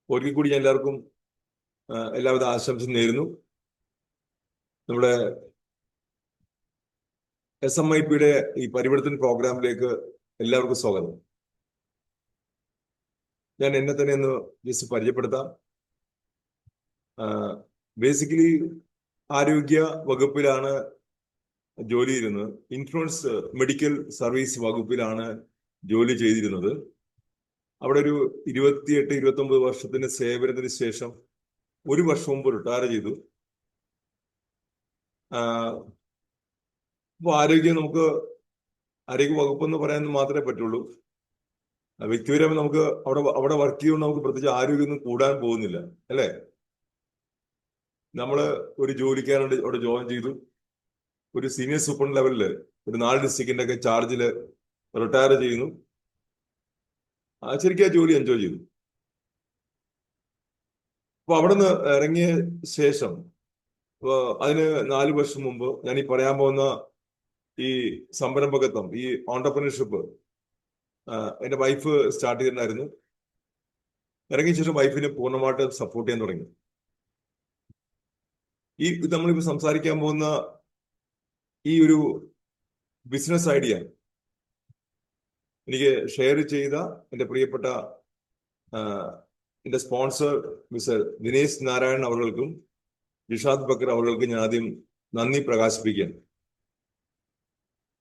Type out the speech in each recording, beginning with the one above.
ഒരിക്കൽ കൂടി ഞാൻ എല്ലാവർക്കും എല്ലാവിധ ആശംസ നേരുന്നു. നമ്മുടെ SMIPയുടെ ഈ പരിവർത്തന പ്രോഗ്രാമിലേക്ക് എല്ലാവർക്കും സ്വാഗതം. ഞാൻ എന്നെ തന്നെ ഒന്ന് ജസ്റ്റ് പരിചയപ്പെടുത്താം. ബേസിക്കലി ആരോഗ്യ വകുപ്പിലാണ് ജോലി ചെയ്യുന്നത്. ഇൻഷുറൻസ് മെഡിക്കൽ സർവീസ് വകുപ്പിലാണ് ജോലി ചെയ്തിരുന്നത്. അവിടെ ഒരു 28-29 വർഷത്തിന്റെ സേവനത്തിന് ശേഷം 1 വർഷം മുമ്പ് റിട്ടയർ ചെയ്തു. അപ്പോൾ നമുക്ക് ആരോഗ്യ വകുപ്പ് എന്ന് പറയാൻ മാത്രമേ പറ്റുള്ളൂ. വ്യക്തിപരമായി നമുക്ക് അവിടെ വർക്ക് ചെയ്യുമ്പോൾ നമുക്ക് പ്രത്യേകിച്ച് ആരോഗ്യമൊന്നും കൂടാൻ പോകുന്നില്ല, അല്ലേ? നമ്മള് ഒരു ജോലിക്കാരോട് അവിടെ ജോയിൻ ചെയ്തു. ഒരു സീനിയർ സൂപ്പർ ലെവലില് ഒരു 4 ഡിസ്ട്രിക്റ്റിന്റെ ഒക്കെ ചാർജില് റിട്ടയർ ചെയ്യുന്നു. ശരിക്കും ആ ജോലി എൻജോയ് ചെയ്തു. അപ്പൊ അവിടെ നിന്ന് ഇറങ്ങിയ ശേഷം അതിന് 4 വർഷം മുമ്പ് ഞാൻ ഈ പറയാൻ പോകുന്ന ഈ സംരംഭകത്വം, ഈ ഓണ്ടർപ്രണർഷിപ്പ് എന്റെ വൈഫ് സ്റ്റാർട്ട് ചെയ്തിട്ടുണ്ടായിരുന്നു. ഇറങ്ങിയ ശേഷം വൈഫിനെ പൂർണ്ണമായിട്ട് സപ്പോർട്ട് ചെയ്യാൻ തുടങ്ങി. നമ്മളിപ്പോ സംസാരിക്കാൻ പോകുന്ന ഈ ഒരു ബിസിനസ് ഐഡിയ എനിക്ക് ഷെയർ ചെയ്ത എന്റെ പ്രിയപ്പെട്ട എന്റെ സ്പോൺസർ മിസ്റ്റർ ദിനേശ് നാരായൺ അവർക്കും ജിഷാദ് ബക്കർ അവർക്കും ഞാൻ ആദ്യം നന്ദി പ്രകാശിപ്പിക്കുകയാണ്.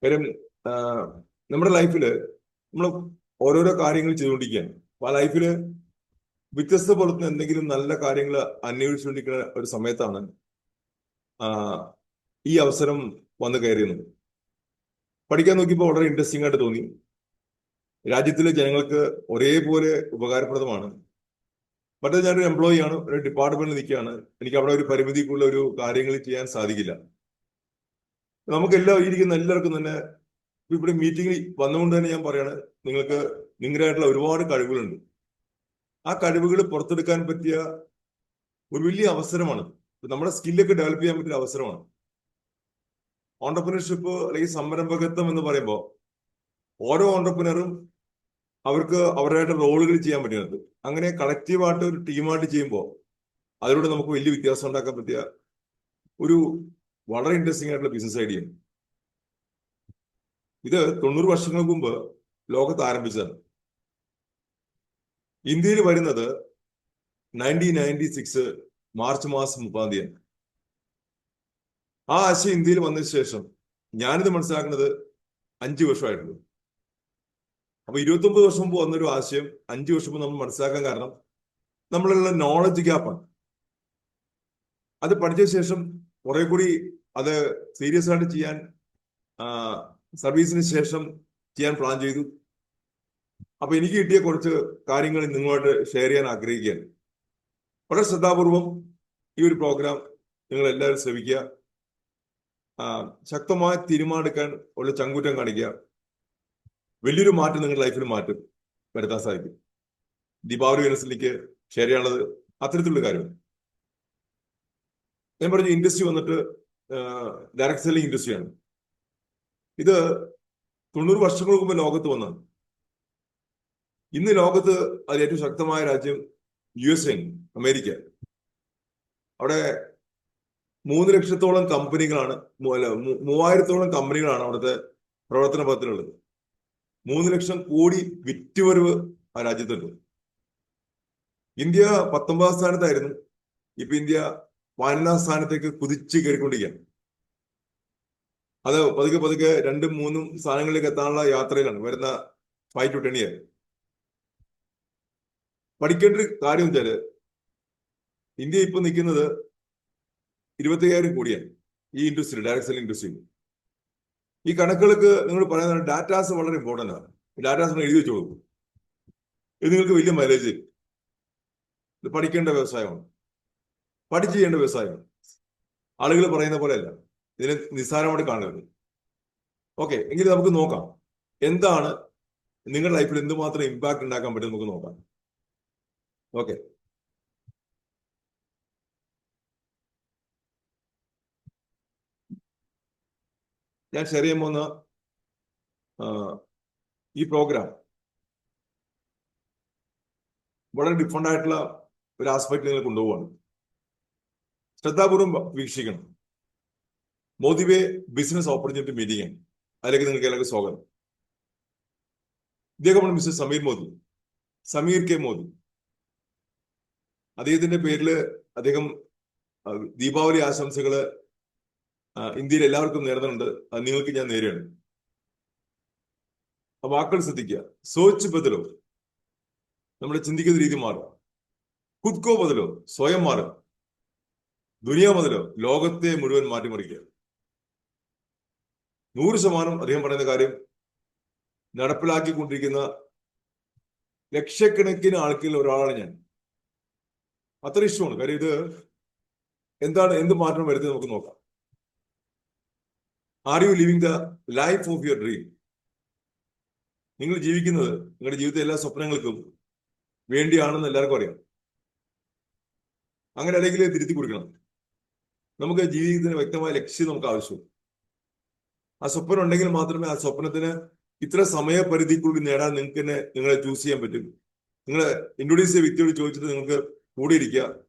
കാര്യം നമ്മുടെ ലൈഫില് നമ്മൾ ഓരോരോ കാര്യങ്ങൾ ചെയ്തുകൊണ്ടിരിക്കുകയാണ്. അപ്പൊ ആ ലൈഫില് വ്യത്യസ്ത പോലത്തെ എന്തെങ്കിലും നല്ല കാര്യങ്ങൾ അന്വേഷിച്ചുകൊണ്ടിരിക്കുന്ന ഒരു സമയത്താണ് ഈ അവസരം വന്ന് കയറിയത്. പഠിക്കാൻ നോക്കിയപ്പോൾ വളരെ ഇൻട്രസ്റ്റിംഗ് ആയിട്ട് തോന്നി. രാജ്യത്തിലെ ജനങ്ങൾക്ക് ഒരേപോലെ ഉപകാരപ്രദമാണ്. മറ്റേ ഞാനൊരു എംപ്ലോയി ആണ്, ഒരു ഡിപ്പാർട്ട്മെന്റിൽ നിൽക്കുകയാണ്. എനിക്ക് അവിടെ ഒരു പരിമിതിക്കുള്ള ഒരു കാര്യങ്ങൾ ചെയ്യാൻ സാധിക്കില്ല. നമുക്കെല്ലാം ഇരിക്കുന്ന എല്ലാവർക്കും തന്നെ ഇവിടെ മീറ്റിംഗിൽ വന്നുകൊണ്ട് തന്നെ ഞാൻ പറയാണ്, നിങ്ങൾക്ക് നിങ്ങളുടേതായിട്ടുള്ള ഒരുപാട് കഴിവുകളുണ്ട്. ആ കഴിവുകൾ പുറത്തെടുക്കാൻ പറ്റിയ ഒരു വലിയ അവസരമാണ്. നമ്മുടെ സ്കില്ലൊക്കെ ഡെവലപ്പ് ചെയ്യാൻ പറ്റിയ അവസരമാണ്. ഓണ്ടർപ്രണർഷിപ്പ് അല്ലെങ്കിൽ സംരംഭകത്വം എന്ന് പറയുമ്പോൾ ഓരോ ഓണ്ടർപ്രണറും അവർക്ക് അവരുടേതായിട്ട് റോളുകൾ ചെയ്യാൻ പറ്റുന്നത്. അങ്ങനെ കളക്റ്റീവായിട്ട് ഒരു ടീമായിട്ട് ചെയ്യുമ്പോൾ അതിലൂടെ നമുക്ക് വലിയ വ്യത്യാസം ഉണ്ടാക്കാൻ പറ്റിയ ഒരു വളരെ ഇൻട്രസ്റ്റിംഗ് ആയിട്ടുള്ള ബിസിനസ് ഐഡിയ. ഇത് 90 വർഷങ്ങൾക്ക് മുമ്പ് ലോകത്ത് ആരംഭിച്ചതാണ്. ഇന്ത്യയിൽ വരുന്നത് 1996 മാർച്ച് മാസം 30-ാം തീയതി. ആ ആശയം ഇന്ത്യയിൽ വന്നതിന് ശേഷം ഞാനിത് മനസ്സിലാക്കുന്നത് 5 വർഷമായിട്ടുള്ളൂ. അപ്പൊ 29 വർഷം മുമ്പ് വന്നൊരു ആശയം 5 വർഷം മുമ്പ് നമ്മൾ മനസ്സിലാക്കാൻ കാരണം നമ്മളുള്ള നോളജ് ഗ്യാപ്പാണ്. അത് പഠിച്ച ശേഷം കുറെ കൂടി അത് സീരിയസ് ആയിട്ട് ചെയ്യാൻ സർവീസിന് ശേഷം ചെയ്യാൻ പ്ലാൻ ചെയ്തു. അപ്പൊ എനിക്ക് കിട്ടിയ കുറച്ച് കാര്യങ്ങൾ നിങ്ങളുമായിട്ട് ഷെയർ ചെയ്യാൻ ആഗ്രഹിക്കുകയാണ്. വളരെ ശ്രദ്ധാപൂർവം ഈ ഒരു പ്രോഗ്രാം നിങ്ങൾ എല്ലാവരും ശ്രമിക്കുക. ശക്തമായ തീരുമാനമെടുക്കാൻ ഉള്ള ചങ്കൂറ്റം കാണിക്കുക. വലിയൊരു മാറ്റം നിങ്ങളുടെ ലൈഫിൽ വരുത്താൻ സാധിക്കും. ദീപാവലി യൂണിവേഴ്സിറ്റിക്ക് ഷെയർ ചെയ്യാനുള്ളത് അത്തരത്തിലുള്ള കാര്യമാണ്. ഞാൻ പറഞ്ഞ ഇൻഡസ്ട്രി വന്നിട്ട് ഡയറക്ട് സെല്ലിംഗ് ഇൻഡസ്ട്രിയാണ്. ഇത് 90 വർഷങ്ങൾക്ക് മുമ്പ് ലോകത്ത് വന്നതാണ്. ഇന്ന് ലോകത്ത് അതിൽ ഏറ്റവും ശക്തമായ രാജ്യം USA, അമേരിക്ക. അവിടെ 3 ലക്ഷത്തോളം കമ്പനികളാണ്, 3000-ഓളം കമ്പനികളാണ് അവിടുത്തെ പ്രവർത്തന പദത്തിലുള്ളത്. 3 ലക്ഷം കോടി വിറ്റുവരവ് ആ രാജ്യത്തുണ്ട്. ഇന്ത്യ 19ാം സ്ഥാനത്തായിരുന്നു. ഇപ്പൊ ഇന്ത്യ 12ാം സ്ഥാനത്തേക്ക് കുതിച്ച് കയറിക്കൊണ്ടിരിക്കുകയാണ്. അത് പതുക്കെ 2-3 സ്ഥാനങ്ങളിലേക്ക് എത്താനുള്ള യാത്രയിലാണ് വരുന്ന 5 to 10 years. പഠിക്കേണ്ട ഒരു കാര്യം വെച്ചാല് ഇന്ത്യ ഇപ്പൊ നിൽക്കുന്നത് 25,000 കോടിയാണ് ഈ ഇൻഡസ്ട്രി, ഡയറക്ട് സെല്ലിംഗ് ഇൻഡസ്ട്രി. ഈ കണക്കുകൾക്ക് നിങ്ങൾ പറയുന്നത് ഡാറ്റാസ് വളരെ ഇമ്പോർട്ടൻ്റ് ആണ്. ഡാറ്റാസ് എഴുതി വെച്ച് കൊടുക്കും. ഇത് നിങ്ങൾക്ക് വലിയ മൈലേജ്. ഇത് പഠിക്കേണ്ട വ്യവസായമാണ്, പഠിച്ചു ചെയ്യേണ്ട വ്യവസായമാണ്. ആളുകൾ പറയുന്ന പോലെയല്ല, ഇതിനെ നിസ്സാരമായിട്ട് കാണരുത്. ഓക്കെ, എങ്കിൽ നമുക്ക് നോക്കാം എന്താണ് നിങ്ങളുടെ ലൈഫിൽ എന്തുമാത്രം ഇമ്പാക്ട് ഉണ്ടാക്കാൻ പറ്റും നമുക്ക് നോക്കാം. ഓക്കെ, ഞാൻ ഷെയർ ചെയ്യാൻ പോകുന്ന ഈ പ്രോഗ്രാം വളരെ ഡിഫറെന്റ് ആയിട്ടുള്ള ഒരു ആസ്പെക്ട് നിങ്ങൾ കൊണ്ടുപോവാണ്. ശ്രദ്ധാപൂർവം വീക്ഷിക്കണം. മോദിവേ ബിസിനസ് ഓപ്പർച്യൂണിറ്റി മീറ്റിംഗ് ആണ്. അതിലേക്ക് നിങ്ങൾക്ക് എല്ലാവർക്കും സ്വാഗതം. ഇദ്ദേഹമാണ് മിസ്റ്റർ സമീർ മോദി, സമീർ കെ മോദി. അദ്ദേഹത്തിന്റെ പേരിൽ അദ്ദേഹം ദീപാവലി ആശംസകള് ഇന്ത്യയിൽ എല്ലാവർക്കും നേർന്നുണ്ട്. അത് നിങ്ങൾക്ക് ഞാൻ നേരെയാണ്. ആ വാക്കുകൾ ശ്രദ്ധിക്കുക. സോച്ച് ബദലോ, നമ്മുടെ ചിന്തിക്കുന്ന രീതി മാറുക. ഖുദ്കോ ബദലോ, സ്വയം മാറുക. ദുനിയ ബദലോ, ലോകത്തെ മുഴുവൻ മാറ്റിമറിക്കുക. 100% അദ്ദേഹം പറയുന്ന കാര്യം നടപ്പിലാക്കിക്കൊണ്ടിരിക്കുന്ന ലക്ഷക്കണക്കിന് ആൾക്കിൽ ഒരാളാണ് ഞാൻ. അത്ര ഇഷ്ടമാണ്. കാര്യം ഇത് എന്ത് മാറ്റം വരുത്തി നമുക്ക് നോക്കാം. Are you living the life of your dream? നിങ്ങൾ ജീവിക്കുന്നത് നിങ്ങളുടെ ജീവിതത്തിലെ എല്ലാ സ്വപ്നങ്ങൾക്കും വേണ്ടിയാണെന്ന് എല്ലാവർക്കും അറിയാം. അങ്ങനെ അല്ലെങ്കിൽ തിരുത്തി കൊടുക്കണം. നമുക്ക് ജീവിതത്തിന് വ്യക്തമായ ലക്ഷ്യം നമുക്ക് ആവശ്യമുണ്ട്. ആ സ്വപ്നം ഉണ്ടെങ്കിൽ മാത്രമേ ആ സ്വപ്നത്തിന് ഇത്ര സമയപരിധിക്കുള്ളിൽ നേടാൻ നിങ്ങൾക്ക് തന്നെ നിങ്ങളെ ചൂസ് ചെയ്യാൻ പറ്റും. നിങ്ങൾ ഇൻട്രൊഡ്യൂസ് ചെയ്ത വ്യക്തിയോട് ചോദിച്ചിട്ട് നിങ്ങൾക്ക് കൂടെ ഇരിക്കുക,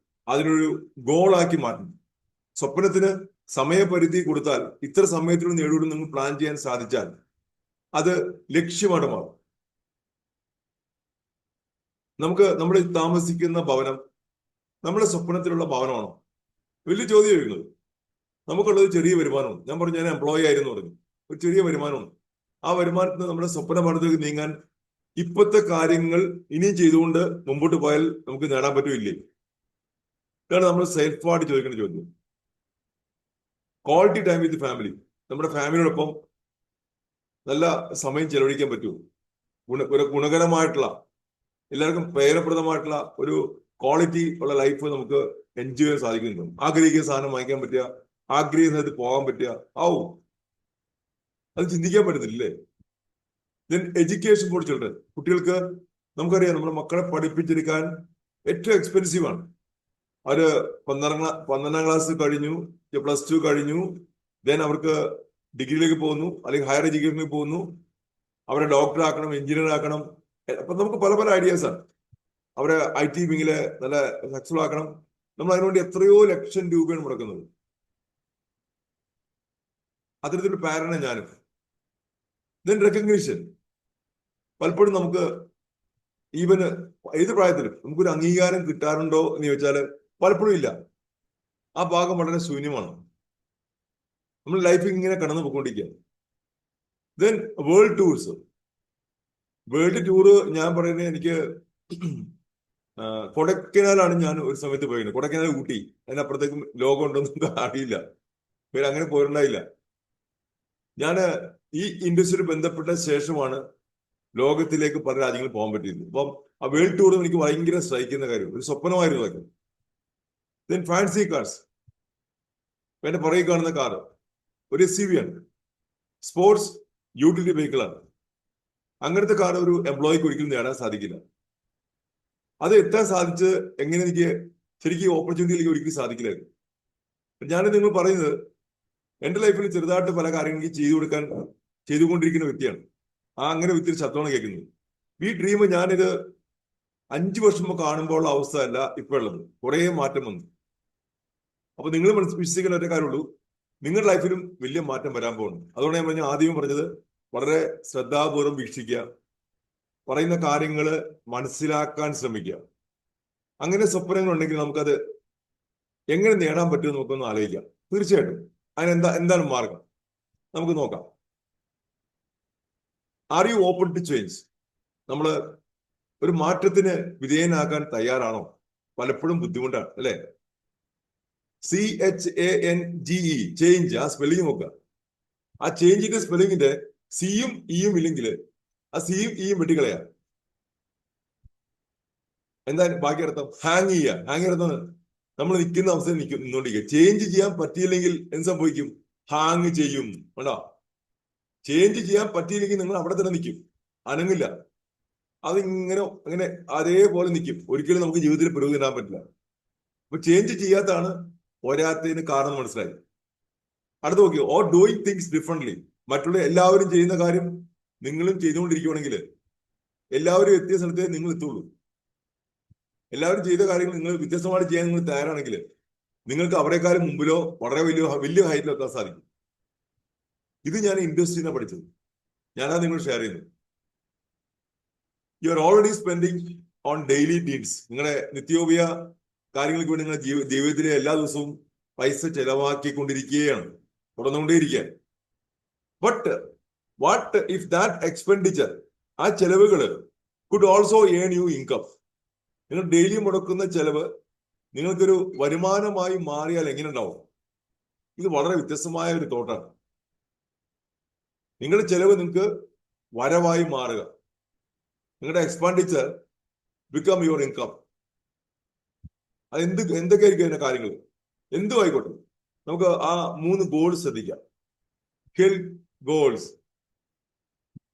അതിനൊരു ഗോളാക്കി മാറ്റണം. സ്വപ്നത്തിന് സമയപരിധി കൊടുത്താൽ ഇത്ര സമയത്തിനുള്ളിൽ നേടുമെന്ന് നിങ്ങൾ പ്ലാൻ ചെയ്യാൻ സാധിച്ചാൽ അത് ലക്ഷ്യമായിട്ട് മാറും. നമ്മൾ താമസിക്കുന്ന ഭവനം നമ്മുടെ സ്വപ്നത്തിലുള്ള ഭവനമാണോ? വലിയ ചോദ്യം ചോദിക്കുന്നത്. നമുക്കുള്ളത് ചെറിയ വരുമാനമാണ്. ഞാൻ പറഞ്ഞു, ഞാൻ എംപ്ലോയി ആയിരുന്നു പറഞ്ഞു. ഒരു ചെറിയ വരുമാനമാണ്. ആ വരുമാനത്തിന് നമ്മുടെ സ്വപ്ന ഭവനത്തിലേക്ക് നീങ്ങാൻ ഇപ്പോഴത്തെ കാര്യങ്ങൾ ഇനിയും ചെയ്തുകൊണ്ട് മുമ്പോട്ട് പോയാൽ നമുക്ക് നേടാൻ പറ്റുമില്ലേ? ഇതാണ് നമ്മൾ സെൽഫായിട്ട് ചോദിക്കേണ്ട ചോദ്യം. Quality time with family. നമ്മുടെ ഫാമിലിയോടൊപ്പം നല്ല സമയം ചെലവഴിക്കാൻ പറ്റുമോ? ഒരു ഗുണകരമായിട്ടുള്ള, എല്ലാവർക്കും പ്രയോജനപ്രദമായിട്ടുള്ള ഒരു ക്വാളിറ്റി ഉള്ള ലൈഫ് നമുക്ക് എൻജോയ് ചെയ്യാൻ സാധിക്കുന്നുണ്ട്. ആഗ്രഹിക്കുന്ന സാധനം വാങ്ങിക്കാൻ പറ്റുക, ആഗ്രഹിക്കുന്നത് പോകാൻ പറ്റുക. അത് ചിന്തിക്കാൻ പറ്റുന്നില്ലേ? Then education for children. കുട്ടികൾക്ക് നമുക്കറിയാം, നമ്മുടെ മക്കളെ പഠിപ്പിച്ചെടുക്കാൻ ഏറ്റവും എക്സ്പെൻസീവ് ആണ്. അവര് 12ാം ക്ലാസ് കഴിഞ്ഞു, +2 കഴിഞ്ഞു, ദെൻ അവർക്ക് ഡിഗ്രിയിലേക്ക് പോകുന്നു, അല്ലെങ്കിൽ ഹയർ എഡ്യൂക്കേഷനിലേക്ക് പോകുന്നു. അവരെ ഡോക്ടർ ആക്കണം, എഞ്ചിനീയർ ആക്കണം. അപ്പൊ നമുക്ക് പല പല ഐഡിയാസ് ആണ്. അവരെ IT വിങ്ങില് നല്ല സക്സസ്ഫുൾ ആക്കണം. നമ്മൾ അതിനുവേണ്ടി എത്രയോ ലക്ഷം രൂപയാണ് മുടക്കുന്നത്. അത്തരത്തിലൊരു പാരന്റ് ഞാനും. Then recognition. പലപ്പോഴും നമുക്ക് ഈവന് ഏത് പ്രായത്തിലും നമുക്കൊരു അംഗീകാരം കിട്ടാറുണ്ടോ എന്ന് ചോദിച്ചാല് പലപ്പോഴും ഇല്ല. ആ ഭാഗം വളരെ ശൂന്യമാണ്. നമ്മൾ ലൈഫിൽ ഇങ്ങനെ കടന്നു പോയിക്കൊണ്ടിരിക്കുക. Then world tours. World tour ഞാൻ പറയുന്നത്, എനിക്ക് കൊടൈക്കനാലാണ് ഞാൻ ഒരു സമയത്ത് പോയിരുന്നത്. കൊടൈക്കനാൽ, ഊട്ടി, അതിനപ്പുറത്തേക്കും ലോകം ഉണ്ടോന്നും അറിയില്ല. പേര് അങ്ങനെ പോയിട്ടുണ്ടായില്ല. ഞാൻ ഈ ഇൻഡസ്ട്രിയിൽ ബന്ധപ്പെട്ട ശേഷമാണ് ലോകത്തിലേക്ക് പല രാജ്യങ്ങളിൽ പോകാൻ പറ്റിയത്. അപ്പം ആ വേൾഡ് ടൂർ എനിക്ക് ഭയങ്കര സ്ട്രൈക്കുന്ന കാര്യം, ഒരു സ്വപ്നമായിരുന്നു അതൊക്കെ. Then fancy cars. എന്റെ പുറകെ കാണുന്ന കാറ് ഒരു SUV ആണ്. സ്പോർട്സ് യൂട്ടിലിറ്റി വെഹിക്കിളാണ്. അങ്ങനത്തെ കാർ ഒരു എംപ്ലോയിക്ക് ഒരിക്കലും നേടാൻ സാധിക്കില്ല. അത് എത്താൻ സാധിച്ച് എങ്ങനെ എനിക്ക് ശരിക്കും ഓപ്പർച്യൂണിറ്റിയിലേക്ക് ഒരിക്കലും സാധിക്കില്ലായിരുന്നു. ഞാൻ നിങ്ങൾ പറയുന്നത്, എന്റെ ലൈഫിൽ ചെറുതായിട്ട് പല കാര്യങ്ങളും ചെയ്തുകൊണ്ടിരിക്കുന്ന വ്യക്തിയാണ്. അങ്ങനെ വ്യക്തി ശബ്ദമാണ് കേൾക്കുന്നത്. ഈ ഡ്രീം ഞാനിത് 5 വർഷം മുമ്പ് കാണുമ്പോൾ അവസ്ഥ അല്ല ഇപ്പൊ ഉള്ളത്. കുറെ മാറ്റം വന്നു. അപ്പൊ നിങ്ങൾ വിശ്വസിക്കുന്ന ഒറ്റ കാര്യമുള്ളൂ, നിങ്ങളുടെ ലൈഫിലും വലിയ മാറ്റം വരാൻ പോകുന്നു. അതുകൊണ്ട് ഞാൻ ആദ്യം പറഞ്ഞത്, വളരെ ശ്രദ്ധാപൂർവം വീക്ഷിക്കുക, പറയുന്ന കാര്യങ്ങൾ മനസ്സിലാക്കാൻ ശ്രമിക്കുക. അങ്ങനെ സ്വപ്നങ്ങൾ ഉണ്ടെങ്കിൽ നമുക്കത് എങ്ങനെ നേടാൻ പറ്റുമെന്ന് നമുക്കൊന്ന് ആലോചിക്കാം. തീർച്ചയായിട്ടും എന്താണ് മാർഗം നമുക്ക് നോക്കാം. Are you open to change? നമ്മൾ ഒരു മാറ്റത്തിന് വിധേയനാകാൻ തയ്യാറാണോ? പലപ്പോഴും ബുദ്ധിമുട്ടാണ്, അല്ലെ? CHANGE, change. ആ സ്പെല്ലിംഗ് നോക്കുക. ആ ചേഞ്ചിന്റെ സ്പെല്ലിങ്ങിന്റെ സിയും ഇയും ഇല്ലെങ്കിൽ ആ സിയും ഇയും വെട്ടിക്കളയാ. എന്താ ബാക്കി അർത്ഥം? ഹാങ് ചെയ്യുക. ഹാങ് അർത്ഥം നമ്മൾ നിൽക്കുന്ന അവസ്ഥയിൽ നിന്നുകൊണ്ടിരിക്കുക. ചേഞ്ച് ചെയ്യാൻ പറ്റിയില്ലെങ്കിൽ എന്ത് സംഭവിക്കും? ഹാങ് ചെയ്യും. വേണ്ടോ? ചേഞ്ച് ചെയ്യാൻ പറ്റിയില്ലെങ്കിൽ നിങ്ങൾ അവിടെ തന്നെ നിൽക്കും, അനങ്ങില്ല. അങ്ങനെ അതേപോലെ നിൽക്കും. ഒരിക്കലും നമുക്ക് ജീവിതത്തിൽ പുരോഗതി നേടാൻ പറ്റില്ല. അപ്പൊ ചേഞ്ച് ചെയ്യാത്താണ് ഒരാത്തതിന് കാരണം മനസ്സിലായി. അടുത്ത് നോക്കിയോ, ഓർ ഡൂയിങ് തിങ്സ് ഡിഫറെന്റ്ലി. മറ്റുള്ള എല്ലാവരും ചെയ്യുന്ന കാര്യം നിങ്ങളും ചെയ്തുകൊണ്ടിരിക്കുകയാണെങ്കിൽ എല്ലാവരും എത്തിയ സ്ഥലത്തേ നിങ്ങൾ എത്തുള്ളൂ. എല്ലാവരും ചെയ്ത കാര്യങ്ങൾ നിങ്ങൾ വ്യത്യസ്തമായിട്ട് ചെയ്യാൻ നിങ്ങൾ തയ്യാറാണെങ്കിൽ നിങ്ങൾക്ക് അവരെക്കാളും മുമ്പിലോ വളരെ വലിയ ഹൈറ്റിലോ എത്താൻ സാധിക്കും. ഇത് ഞാൻ ഇൻഡസ്ട്രിയിൽ പഠിച്ചത്, ഞാനത് നിങ്ങൾ ഷെയർ ചെയ്യുന്നു. You are already spending on daily needs. നിങ്ങളുടെ നിത്യോപയ കാര്യങ്ങൾക്ക് വേണ്ടി നിങ്ങളുടെ ജീവിതത്തിലെ എല്ലാ ദിവസവും പൈസ ചെലവാക്കിക്കൊണ്ടിരിക്കുകയാണ്, തുടർന്നുകൊണ്ടേയിരിക്കുക. But what if that expenditure, ആ ചെലവുകൾ could also earn you income. നിങ്ങൾ ഡെയിലി മുടക്കുന്ന ചെലവ് നിങ്ങൾക്കൊരു വരുമാനമായി മാറിയാൽ എങ്ങനെ ഉണ്ടാവും? ഇത് വളരെ വ്യത്യസ്തമായ ഒരു തോട്ടാണ്. നിങ്ങളുടെ ചെലവ് നിങ്ങൾക്ക് വരവായി മാറുക, നിങ്ങളുടെ എക്സ്പെൻഡിച്ചർ ബിക്കം യുവർ ഇൻകം. അത് എന്തൊക്കെയായിരിക്കും അതിന്റെ കാര്യങ്ങൾ? എന്തും ആയിക്കോട്ടെ, നമുക്ക് ആ 3 ഗോൾസ് ശ്രദ്ധിക്കാം. Health goals.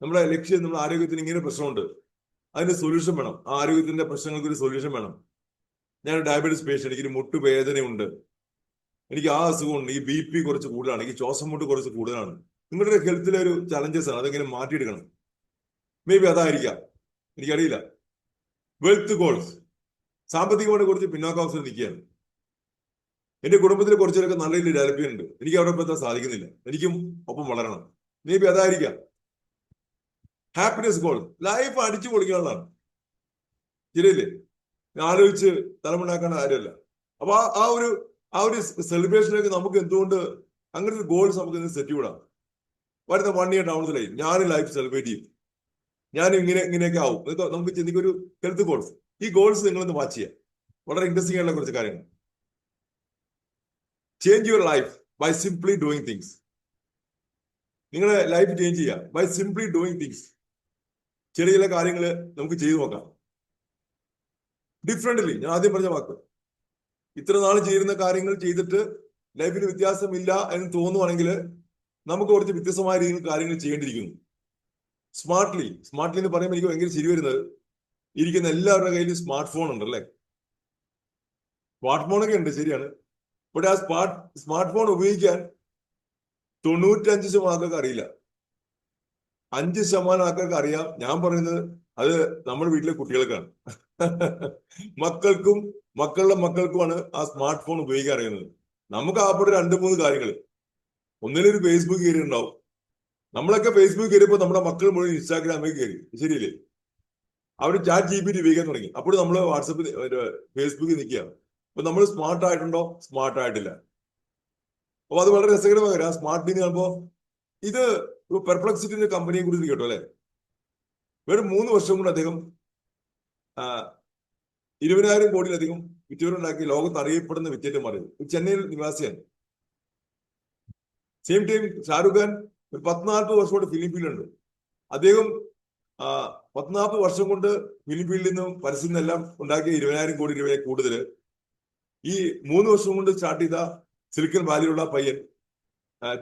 നമ്മുടെ ലക്ഷ്യം, നമ്മുടെ ആരോഗ്യത്തിന് ഇങ്ങനെ പ്രശ്നമുണ്ട്, അതിന് സൊല്യൂഷൻ വേണം. ആ ആരോഗ്യത്തിന്റെ പ്രശ്നങ്ങൾക്ക് ഒരു സൊല്യൂഷൻ വേണം. ഞാൻ ഡയബറ്റീസ് പേഷ്യന്റ്, എനിക്കൊരു മുട്ടുവേദനയുണ്ട്, എനിക്ക് ആ അസുഖമുണ്ട്, ഈ BP കുറച്ച് കൂടുതലാണ്, എനിക്ക് ശ്വാസം മുട്ട് കുറച്ച് കൂടുതലാണ്. നിങ്ങളുടെ ഹെൽത്തിലെ ഒരു ചലഞ്ചസ് ആണ്, അതെങ്ങനെ മാറ്റിയെടുക്കണം. മേ ബി അതായിരിക്കാം, എനിക്കറിയില്ല. Wealth goals. സാമ്പത്തികമായിട്ട് കുറച്ച് പിന്നോക്കാവസ്ഥയിൽ നിൽക്കുകയാണ്. എന്റെ കുടുംബത്തിൽ കുറച്ചൊക്കെ നല്ല രീതിയിൽ ഡെവലപ്പ് ചെയ്യുന്നുണ്ട്, എനിക്ക് അവിടെ എത്താൻ സാധിക്കുന്നില്ല, എനിക്കും ഒപ്പം വളരണം. മേ ബി അതായിരിക്കാം. Happiness goal. ലൈഫ് അടിച്ചു പൊളിക്കാനുള്ളതാണ്, ശരിയല്ലേ? ആലോചിച്ച് തലമുണ്ടാക്കേണ്ട കാര്യമല്ല. അപ്പൊ ആ ഒരു സെലിബ്രേഷനൊക്കെ നമുക്ക് എന്തുകൊണ്ട് അങ്ങനത്തെ ഗോൾസ് നമുക്ക് സെറ്റ് ചെയ്യണം. വരുന്ന 1 ഇയർ ഡൗൺ ദ ലൈൻ ഞാൻ ലൈഫ് സെലിബ്രേറ്റ് ചെയ്യും, ഞാൻ ഇങ്ങനെയൊക്കെ ആവും. നമുക്ക് ചിന്തിക്കൊരു ഹെൽത്ത് ഗോൾസ്. ഈ ഗോൾസ് നിങ്ങളൊന്ന് വാച്ച് ചെയ്യാം. വളരെ ഇൻട്രസ്റ്റിംഗ് ആയിട്ടുള്ള കുറച്ച് കാര്യങ്ങൾ. Change your life by simply doing things. നിങ്ങളുടെ ലൈഫ് ചേഞ്ച് ചെയ്യുക ബൈ സിംപ്ലി ഡൂയിങ് തിങ്സ്. ചെറിയ ചില കാര്യങ്ങൾ നമുക്ക് ചെയ്തു നോക്കാം ഡിഫറെന്റ്ലി. ഞാൻ ആദ്യം പറഞ്ഞ വാക്ക്, ഇത്ര നാൾ ചെയ്യുന്ന കാര്യങ്ങൾ ചെയ്തിട്ട് ലൈഫിൽ വ്യത്യാസമില്ല എന്ന് തോന്നുവാണെങ്കിൽ നമുക്ക് കുറച്ച് വ്യത്യസ്തമായ രീതിയിൽ കാര്യങ്ങൾ ചെയ്യേണ്ടിയിരിക്കുന്നു. സ്മാർട്ട്ലി എന്ന് പറയുമ്പോൾ എനിക്ക് ഭയങ്കര ശരി വരുന്നത്, ഇരിക്കുന്ന എല്ലാവരുടെ കയ്യിൽ സ്മാർട്ട് ഫോൺ ഉണ്ട് അല്ലേ? സ്മാർട്ട് ഫോണൊക്കെ ഉണ്ട്, ശരിയാണ്. ബട്ട് ആ സ്മാർട്ട് ഫോൺ ഉപയോഗിക്കാൻ 95% ആൾക്കാർക്ക് അറിയില്ല. 5% ആൾക്കാർക്ക് അറിയാം. ഞാൻ പറയുന്നത് അത് നമ്മുടെ വീട്ടിലെ കുട്ടികൾക്കാണ്. മക്കളുടെ മക്കൾക്കുമാണ് ആ സ്മാർട്ട് ഫോൺ ഉപയോഗിക്കാൻ അറിയുന്നത്. നമുക്ക് ആപ്പെട്ട് 2-3 കാര്യങ്ങൾ. ഒന്നിലൊരു ഫേസ്ബുക്ക് കയറി ഉണ്ടാവും. നമ്മളൊക്കെ ഫേസ്ബുക്ക് കയറിയപ്പോൾ നമ്മുടെ മക്കൾ മുഴുവൻ ഇൻസ്റ്റാഗ്രാമിലേക്ക് കയറി, ശരിയല്ലേ? അവർ ചാറ്റ് GPT ഉപയോഗിക്കാൻ തുടങ്ങി. അപ്പോൾ നമ്മൾ വാട്സപ്പിൽ ഫേസ്ബുക്കിൽ നിൽക്കുകയാണ്. അപ്പൊ നമ്മൾ സ്മാർട്ട് ആയിട്ടുണ്ടോ? സ്മാർട്ട് ആയിട്ടില്ല. അപ്പൊ അത് വളരെ രസകരമായ ആ സ്മാർട്ട് ബീൻ കാണുമ്പോ. ഇത് പെർപ്ലക്സിറ്റിന്റെ കമ്പനിയെ കുറിച്ച് കേട്ടോ അല്ലെ? വെറും 3 വർഷം കൊണ്ട് അദ്ദേഹം 20,000 കോടിയിലധികം വിറ്റുവരുണ്ടാക്കി ലോകത്ത് അറിയപ്പെടുന്ന വ്യക്തിയായിട്ട് മാറിയത്. ചെന്നൈയിൽ നിവാസിയാണ്. സെയിം ടൈം ഷാരൂഖ് ഖാൻ 14 വർഷം കൊണ്ട് ഫിലിം ഫീൽഡുണ്ട്. അദ്ദേഹം 14 വർഷം കൊണ്ട് ഫിലിം ഫീൽഡിൽ നിന്നും പരസ്യം നിന്നെല്ലാം ഉണ്ടാക്കിയ 20,000 കോടി രൂപയെ കൂടുതൽ ഈ 3 വർഷം കൊണ്ട് സ്റ്റാർട്ട് ചെയ്ത സിലിക്കൺ വാലിയിലുള്ള പയ്യൻ,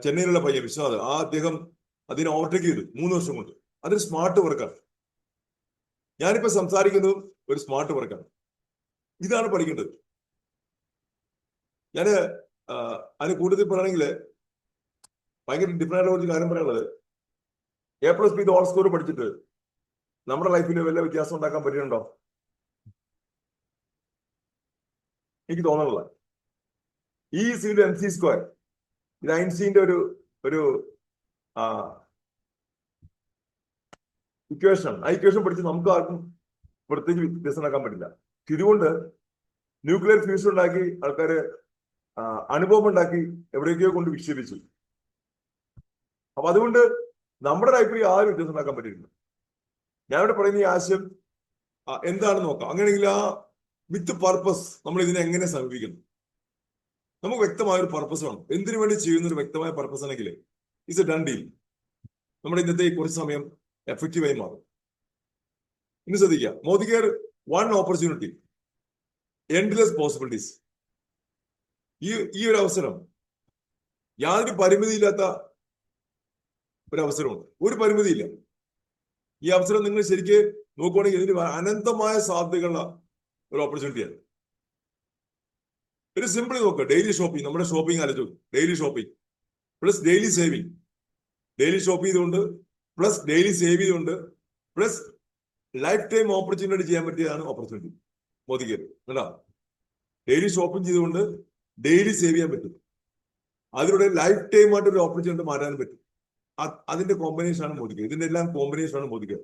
ചെന്നൈയിലുള്ള പയ്യൻ വിശ്വനാഥ്, അദ്ദേഹം അതിനെ ഓവർടേക്ക് ചെയ്തു 3 വർഷം കൊണ്ട്. അതൊരു സ്മാർട്ട് വർക്കാണ്. ഞാനിപ്പോ സംസാരിക്കുന്നത് ഒരു സ്മാർട്ട് വർക്കാണ്. ഇതാണ് പഠിക്കേണ്ടത്. ഞാന് അതിന് കൂടുതൽ പറയുകയാണെങ്കിൽ ഭയങ്കര ഡിഫറെന്റ് ആയിട്ടുള്ള ഒരു കാര്യം പറയാനുള്ളത്, A+B ഓൾ സ്കോർ പഠിച്ചിട്ട് നമ്മുടെ ലൈഫിൽ വല്ല വ്യത്യാസം ഉണ്ടാക്കാൻ പറ്റുന്നുണ്ടോ? എനിക്ക് തോന്നുന്നില്ല. E=mc². ഇത് ഐൻസ്റ്റീന്റെ ഒരു ഇക്വേഷൻ. ആ ഇക്വേഷൻ പഠിച്ച് നമുക്ക് ആർക്കും പ്രത്യേകിച്ച് വ്യത്യാസം ഉണ്ടാക്കാൻ പറ്റില്ല. ഇതുകൊണ്ട് ന്യൂക്ലിയർ ഫ്യൂഷൻ ഉണ്ടാക്കി ആൾക്കാര് അനുഭവം ഉണ്ടാക്കി എവിടേക്കോ കൊണ്ട് വിക്ഷേപിച്ചു. അപ്പൊ അതുകൊണ്ട് നമ്മുടെ ലൈഫിൽ ആരും വ്യത്യാസം ഉണ്ടാക്കാൻ പറ്റില്ല. ഞാനിവിടെ പറയുന്ന ഈ ആശയം എന്താണെന്ന് നോക്കാം. അങ്ങനെയെങ്കിൽ ആ വിത്ത് പർപ്പസ് നമ്മൾ ഇതിനെ എങ്ങനെ സമീപിക്കണം? നമുക്ക് വ്യക്തമായ ഒരു പർപ്പസ് വേണം. എന്തിനു വേണ്ടി ചെയ്യുന്ന ഒരു വ്യക്തമായ പർപ്പസ് ആണെങ്കിൽ ഇറ്റ്സ് എ ഡൺ ഡീൽ. നമ്മുടെ ഇന്നത്തെ കുറച്ച് സമയം എഫക്റ്റീവായി മാറും. ഇനി ശ്രദ്ധിക്കുക, Modi care 1 opportunity, endless possibilities. ഈ ഒരു അവസരം യാതൊരു പരിമിതിയില്ലാത്ത ഒരു അവസരമുണ്ട്. ഒരു പരിമിതിയില്ല. ഈ അവസരം നിങ്ങൾ ശരിക്ക് നോക്കുവാണെങ്കിൽ ഇതിന് അനന്തമായ സാധ്യതകളുള്ള ഒരു ഓപ്പർച്യൂണിറ്റിയാണ്. ഒരു സിമ്പിൾ നോക്കുക, ഡെയിലി ഷോപ്പിംഗ്. നമ്മുടെ ഷോപ്പിംഗ് ആലോചിച്ചു, daily shopping plus daily saving. Daily shop ചെയ്തുകൊണ്ട് പ്ലസ് ഡെയിലി സേവ് ചെയ്തുകൊണ്ട് പ്ലസ് ലൈഫ് ടൈം ഓപ്പർച്യൂണിറ്റി ചെയ്യാൻ പറ്റിയതാണ് ഓപ്പർച്യൂണിറ്റി. മോദിക്ക് കേട്ടോ. ഡെയിലി ഷോപ്പിംഗ് ചെയ്തുകൊണ്ട് ഡെയിലി സേവ് ചെയ്യാൻ പറ്റും. അതിലൂടെ ലൈഫ് ടൈം ആയിട്ട് ഒരു ഓപ്പർച്യൂണിറ്റി മാറ്റാനും പറ്റും. അതിന്റെ കോമ്പിനേഷൻ ആണ് മോദിക്ക്. ഇതിന്റെ എല്ലാം കോമ്പിനേഷൻ ആണ് മോദിക്ക്.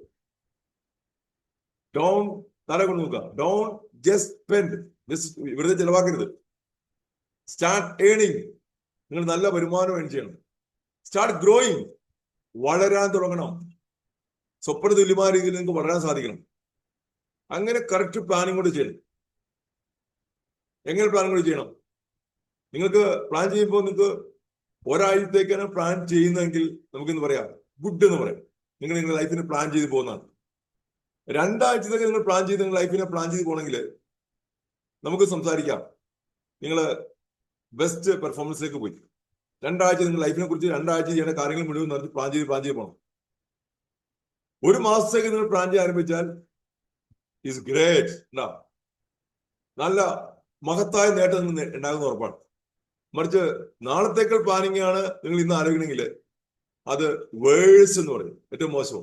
ഡോൺ തല കൊണ്ട് നോക്കുക. ഡോൺ ജസ്റ്റ് സ്പെൻഡ്, വെറുതെ ചെലവാക്കരുത്. സ്റ്റാർട്ട് ഏണിങ്, നിങ്ങൾ നല്ല വരുമാനം ഏൺ ചെയ്യണം. സ്റ്റാർട്ട് ഗ്രോയിങ്, വളരാൻ തുടങ്ങണം. സ്വപ്ന തുല്യമായ രീതിയിൽ നിങ്ങൾക്ക് വളരാൻ സാധിക്കണം. അങ്ങനെ കറക്റ്റ് പ്ലാനിങ് കൊണ്ട് ചെയ്യണം. എങ്ങനെ പ്ലാൻ കൊണ്ട് ചെയ്യണം? നിങ്ങൾക്ക് പ്ലാൻ ചെയ്യുമ്പോൾ നിങ്ങൾക്ക് ഒരാഴ്ചത്തേക്കാണ് പ്ലാൻ ചെയ്യുന്നതെങ്കിൽ നമുക്കെന്ന് പറയാം ഗുഡ് എന്ന് പറയാം. നിങ്ങൾ നിങ്ങളുടെ ലൈഫിനെ പ്ലാൻ ചെയ്ത് പോകുന്നതാണ്. 2 ആഴ്ചത്തേക്ക് നിങ്ങൾ പ്ലാൻ ചെയ്ത് നിങ്ങളുടെ ലൈഫിനെ പ്ലാൻ ചെയ്ത് പോകണമെങ്കിൽ നമുക്ക് സംസാരിക്കാം. നിങ്ങൾ ബെസ്റ്റ് പെർഫോമൻസിലേക്ക് പോയി 2 ആഴ്ച നിങ്ങൾ ലൈഫിനെ കുറിച്ച് 2 ആഴ്ച ചെയ്യേണ്ട കാര്യങ്ങൾ മുഴുവൻ നടത്തി പ്ലാൻ ചെയ്ത് പോകണം. 1 മാസത്തേക്ക് നിങ്ങൾ പ്ലാൻ ചെയ്യാൻ ആരംഭിച്ചാൽ ഇസ് ഗ്രേറ്റ്. നല്ല മഹത്തായ നേട്ടം ഉണ്ടാകുന്ന ഉറപ്പാണ്. മറിച്ച് നാളത്തേക്കാൾ പ്ലാനിങ് ആണ് നിങ്ങൾ ഇന്ന് ആലോചിക്കണമെങ്കിൽ അത് വേഴ്സ് എന്ന് പറയും, ഏറ്റവും മോശം.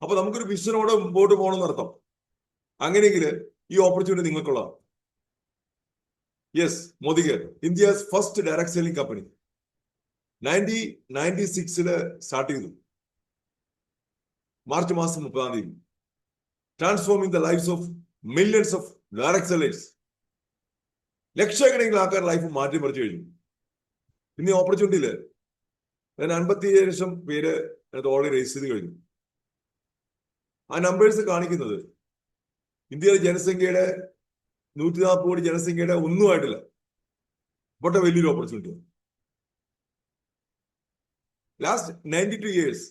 അപ്പൊ നമുക്കൊരു വിഷനോടെ മുമ്പോട്ട് പോകണമെന്ന് അർത്ഥം. അങ്ങനെയെങ്കിൽ ഈ ഓപ്പർച്യൂണിറ്റി നിങ്ങൾക്കുള്ളതാണ്. Yes, Modicare, India's first direct selling company 1996 start ചെയ്തു. മാർച്ച് മാസം 30 transforming the lives of millions of direct sellers. ലക്ഷക്കണക്കിന് ആൾക്കാരുടെ ലൈഫ് മാറ്റിമറിച്ചു കഴിഞ്ഞു. ഇന്ന് ഈ ഓപ്പർച്യൂണിറ്റിയില് 57,000 പേര് ഓൾറെഡി രജിസ്റ്റർ ചെയ്ത് കഴിഞ്ഞു. ആ നമ്പേഴ്സ് കാണിക്കുന്നത് ഇന്ത്യയിലെ ജനസംഖ്യയുടെ 140 കോടി ജനസംഖ്യയുടെ ഒന്നും ആയിട്ടില്ല. ബട്ട് എ വലിയൊരു ഓപ്പർച്യൂണിറ്റി. ലാസ്റ്റ് 92 years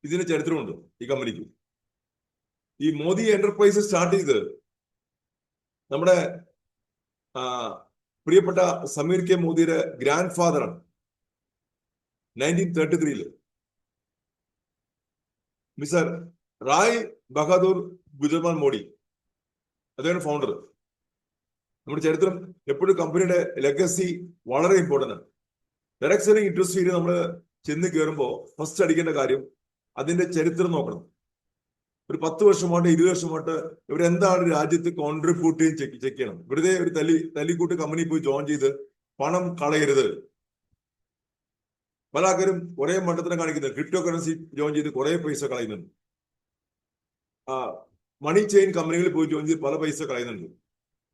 ഇതിന് ചരിത്രമുണ്ട് ഈ കമ്പനിക്ക്. ഈ മോദി എന്റർപ്രൈസ് സ്റ്റാർട്ട് ചെയ്ത് നമ്മുടെ പ്രിയപ്പെട്ട സമീർ കെ മോദിയുടെ ഗ്രാൻഡ് ഫാദറാണ്. 1933 മിസ്റ്റർ റായ് ബഹാദൂർ ഗുജറാൻ മോഡി, അദ്ദേഹം ഫൗണ്ടർ. നമ്മുടെ ചരിത്രം എപ്പോഴും കമ്പനിയുടെ ലെഗസി വളരെ ഇമ്പോർട്ടൻ്റ് ആണ്. ഡയറക്ട് സെല്ലിംഗ് ഇൻഡസ്ട്രിയിൽ നമ്മൾ ചെന്ന് കയറുമ്പോൾ ഫസ്റ്റ് അടിക്കേണ്ട കാര്യം അതിന്റെ ചരിത്രം നോക്കണം. ഒരു 10 വർഷമായിട്ട് 20 വർഷമായിട്ട് ഇവരെന്താണ് രാജ്യത്ത് കോൺട്രിബ്യൂട്ട് ചെക്ക് ചെയ്യണം. വെറുതെ ഒരു തല്ലിക്കൂട്ട് കമ്പനി പോയി ജോയിൻ ചെയ്ത് പണം കളയരുത്. പല ആൾക്കാരും കുറെ മണ്ടത്തിനെ കാണിക്കുന്നത്. ക്രിപ്റ്റോ കറൻസി ജോയിൻ ചെയ്ത് കുറെ പൈസ കളയുന്നുണ്ട്. മണി ചെയിൻ കമ്പനികളിൽ പോയി ജോയിൻ ചെയ്ത് പല പൈസ കളയുന്നുണ്ട്.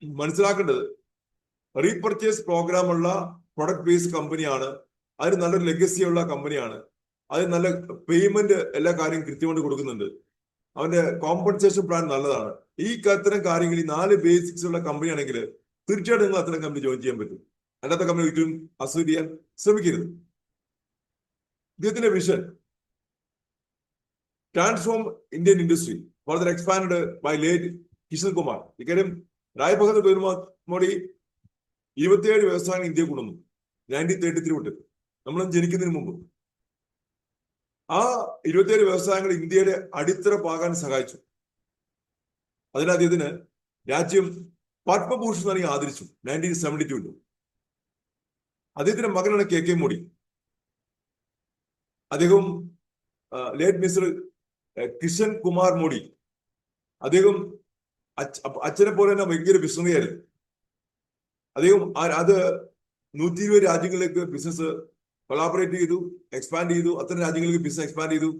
മനസ്സിലാക്കേണ്ടത് റീപർച്ചേസ് പ്രോഗ്രാം ഉള്ള പ്രൊഡക്റ്റ് ബേസ്ഡ് കമ്പനിയാണ്. അതിന് നല്ലൊരു ലെഗസിയുള്ള കമ്പനിയാണ്. അതിന് നല്ല പേയ്മെന്റ് എല്ലാ കാര്യവും കൃത്യമായിട്ട് കൊടുക്കുന്നുണ്ട്. അവന്റെ കോമ്പൻസേഷൻ പ്ലാൻ നല്ലതാണ്. ഈ അത്തരം കാര്യങ്ങൾ ഈ 4 ബേസിക്സ് ഉള്ള കമ്പനി ആണെങ്കിൽ തീർച്ചയായിട്ടും നിങ്ങൾ അത്തരം കമ്പനി ജോയിൻ ചെയ്യാൻ പറ്റും. അല്ലാത്ത കമ്പനി ഒരിക്കലും അസൂയ ചെയ്യാൻ ശ്രമിക്കരുത്. ഇദ്ദേഹത്തിന്റെ vision transform Indian industry further expand by late Kishan Kumar. ഇക്കാര്യം റായ് ബഹാദൂർ മോഡി 27 വ്യവസായങ്ങൾ ഇന്ത്യയിൽ കൊണ്ടുവന്നു 1933 തൊട്ട്, നമ്മളും ജനിക്കുന്നതിന് മുമ്പ്. ആ 27 വ്യവസായങ്ങൾ ഇന്ത്യയുടെ അടിത്തറ പാകാൻ സഹായിച്ചു. അതിന് അദ്ദേഹത്തിന് രാജ്യം പത്മഭൂഷൺ നൽകി ആദരിച്ചു 1972. അദ്ദേഹത്തിന്റെ മകനാണ് കെ കെ മോഡി. അദ്ദേഹം ലേറ്റ് മിസ്റ്റർ കിഷൻ കുമാർ മോഡി, അദ്ദേഹം അച്ഛനെ പോലെ തന്നെ ഭയങ്കര ബിസിനസ്സായിരുന്നു. അദ്ദേഹം അത് 120 രാജ്യങ്ങളിലേക്ക് ബിസിനസ് കൊളാബറേറ്റ് ചെയ്തു, എക്സ്പാൻഡ് ചെയ്തു. അത്തരം രാജ്യങ്ങൾക്ക് ബിസിനസ് എക്സ്പാൻഡ് ചെയ്തു.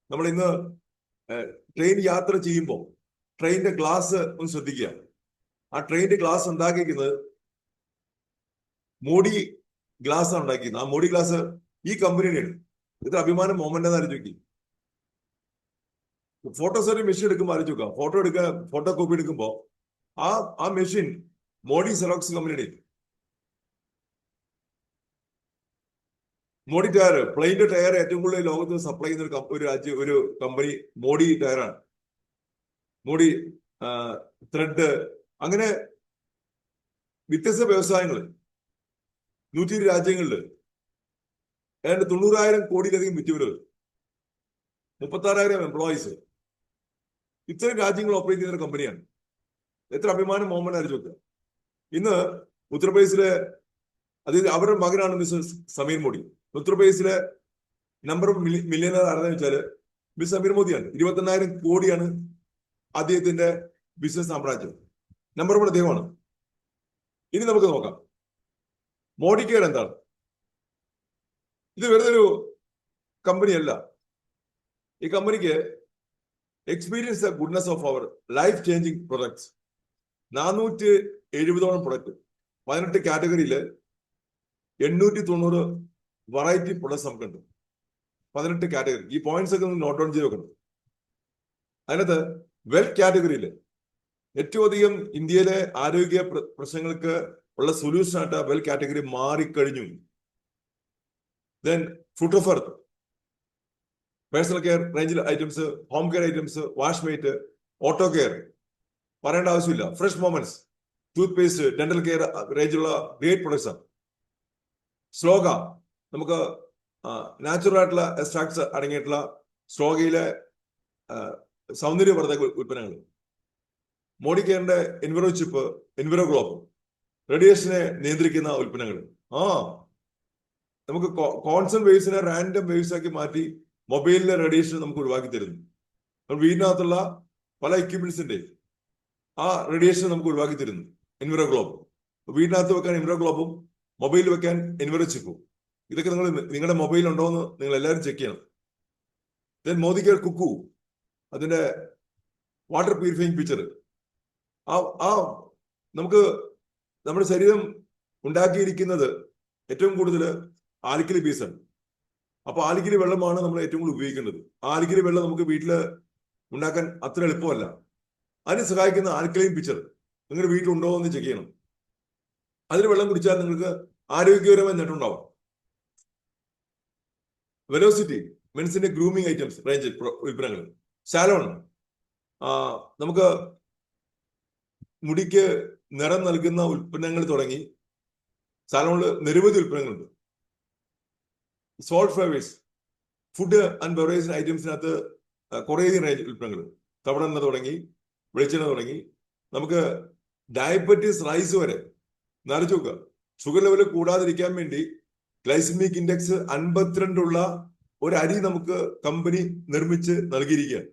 നമ്മൾ ഇന്ന് ട്രെയിൻ യാത്ര ചെയ്യുമ്പോൾ ട്രെയിനിന്റെ ഗ്ലാസ് ഒന്ന് ശ്രദ്ധിക്കുക. ആ ട്രെയിനിന്റെ ഗ്ലാസ് ഉണ്ടാക്കിയിരിക്കുന്നത് മോഡി ഗ്ലാസ് ആണ് ഉണ്ടാക്കിയത്. ആ മോഡി ഗ്ലാസ് ഈ കമ്പനിയുടെയാണ്. ഇത്ര അഭിമാനം മൊമെന്റ് എന്ന് ആലോചിച്ച് നോക്കി. ഫോട്ടോസറി മെഷീൻ എടുക്കുമ്പോൾ ആലോചിച്ച് നോക്കുക. ഫോട്ടോ കോപ്പി എടുക്കുമ്പോൾ ആ മെഷീൻ മോഡി സെറോക്സ് കമ്പനിയുടെ. മോഡി ടയർ, പ്ലെയിന്റെ ടയർ ഏറ്റവും കൂടുതൽ ലോകത്ത് സപ്ലൈ ചെയ്യുന്ന ഒരു കമ്പനി മോഡി ടയറാണ്. മോഡി ത്രെഡ്, അങ്ങനെ വ്യത്യസ്ത വ്യവസായങ്ങൾ 120 രാജ്യങ്ങളിൽ ഏതാണ്ട് 90,000 കോടിയിലധികം വിറ്റുവരവ്, 36,000 എംപ്ലോയീസ്. ഇത്തരം രാജ്യങ്ങൾ ഓപ്പറേറ്റ് ചെയ്യുന്ന കമ്പനിയാണ്. എത്ര അഭിമാനം മോഹൻ ആലോചിച്ച് നോക്കുക. ഇന്ന് ഉത്തർപ്രദേശിലെ അവരുടെ മകനാണ് മിസ്റ്റർ സമീർ മോഡി. ഉത്തർപ്രദേശിലെ നമ്പർ ഓഫ് മില്യണർ ആരെന്ന് വെച്ചാൽ മിസ്റ്റർ സമീർ മോദിയാണ്. 28,000 കോടിയാണ് അദ്ദേഹത്തിന്റെ ബിസിനസ് സാമ്രാജ്യം. നമ്പർ 1 അദ്ദേഹമാണ്. ഇനി നമുക്ക് നോക്കാം മോഡിക്കെയർ എന്താണ്. ഇത് വെറുതെ ഒരു കമ്പനിയല്ല. ഈ കമ്പനിക്ക് experience the goodness of our life changing products. 470ഓളം പ്രൊഡക്റ്റ്, 18 കാറ്റഗറിയിൽ 890 വെറൈറ്റി പ്രൊഡക്ട്സ് നമുക്കുണ്ട്. 18 കാറ്റഗറി. ഈ പോയിന്റ്സ് ഒക്കെ നോട്ട് ഡൗൺ ചെയ്ത് വെക്കണം. അതിനകത്ത് വെൽത്ത് കാറ്റഗറിയിൽ ഏറ്റവും അധികം ഇന്ത്യയിലെ ആരോഗ്യ പ്രശ്നങ്ങൾക്ക് ഉള്ള സൊല്യൂഷൻ ആയിട്ട് വെൽ കാറ്റഗറി മാറിക്കഴിഞ്ഞു. Then food of earth, personal care റേഞ്ചിൽ items, home care items, wash mate, auto care പറയേണ്ട ആവശ്യമില്ല. Fresh moments, toothpaste, dental care റേഞ്ചിലുള്ള ഗ്രേറ്റ് പ്രൊഡക്ട്സ് ആണ്. ശ്ലോക, നമുക്ക് നാച്ചുറൽ ആയിട്ടുള്ള എക്സ്ട്രാക്ട്സ് അടങ്ങിയിട്ടുള്ള ശ്ലോകയിലെ സൗന്ദര്യവർദ്ധക ഉൽപ്പന്നങ്ങൾ. മോഡി കെയറിന്റെ എൻവിറോ ചിപ്പ്, എൻവിറോ ഗ്ലോബ്, റേഡിയേഷനെ നിയന്ത്രിക്കുന്ന ഉൽപ്പന്നങ്ങൾ. നമുക്ക് കോൺസ്റ്റന്റ് വേവ്സിനെ റാൻഡം വേവ്സ് ആക്കി മാറ്റി മൊബൈലിലെ റേഡിയേഷൻ നമുക്ക് ഒഴിവാക്കി തരുന്നു. വീടിനകത്തുള്ള പല എക്യുപ്മെന്റ്സിന്റെ ആ റേഡിയേഷൻ നമുക്ക് ഒഴിവാക്കി തരുന്നു എൻവിറോ ഗ്ലോബ്. വീടിനകത്ത് വെക്കാൻ എൻവിറോ ഗ്ലോബും മൊബൈലിൽ വെക്കാൻ എൻവിറോ ചിപ്പും. ഇതൊക്കെ നിങ്ങളുടെ മൊബൈൽ ഉണ്ടോ എന്ന് നിങ്ങൾ എല്ലാവരും ചെക്ക് ചെയ്യണം. ദെൻ മോദി കെയർ കുക്കു, അതിന്റെ വാട്ടർ പ്യൂരിഫൈങ് പിക്ചർ. നമുക്ക് നമ്മുടെ ശരീരം ഉണ്ടാക്കിയിരിക്കുന്നത് ഏറ്റവും കൂടുതൽ ആൽക്കലി ബേസാണ്. അപ്പൊ ആൽക്കലി വെള്ളമാണ് നമ്മൾ ഏറ്റവും കൂടുതൽ ഉപയോഗിക്കേണ്ടത്. ആൽക്കലി വെള്ളം നമുക്ക് വീട്ടിൽ ഉണ്ടാക്കാൻ അത്ര എളുപ്പമല്ല. അതിന് സഹായിക്കുന്ന ആൽക്കലൈൻ പിക്ചർ നിങ്ങളുടെ വീട്ടിലുണ്ടോ എന്ന് ചെക്ക് ചെയ്യണം. അതിന് വെള്ളം കുടിച്ചാൽ നിങ്ങൾക്ക് ആരോഗ്യകരമായ നേട്ടമുണ്ടാവും. വെലോസിറ്റി, മെൻസിന്റെ ഗ്രൂമിങ് ഐറ്റംസ് റേഞ്ച് ഉൽപ്പന്നങ്ങൾ. സാലോൺ, നമുക്ക് മുടിക്ക് നിറം നൽകുന്ന ഉൽപ്പന്നങ്ങൾ തുടങ്ങി സാലോണിൽ നിരവധി ഉൽപ്പന്നങ്ങളുണ്ട്. Salt flavours, food and beverage ഐറ്റംസിനകത്ത് കുറേയധികം റേഞ്ച് ഉൽപ്പന്നങ്ങൾ. തവിടെണ്ണ തുടങ്ങി വെളിച്ചെണ്ണ തുടങ്ങി നമുക്ക് ഡയബറ്റീസ് റൈസ് വരെ. നിറച്ചു നോക്കുക, ഷുഗർ ലെവൽ കൂടാതിരിക്കാൻ വേണ്ടി ഗ്ലൈസമിക് ഇൻഡെക്സ് 52 ഒരു അരി നമുക്ക് കമ്പനി നിർമ്മിച്ച് നൽകിയിരിക്കുകയാണ്.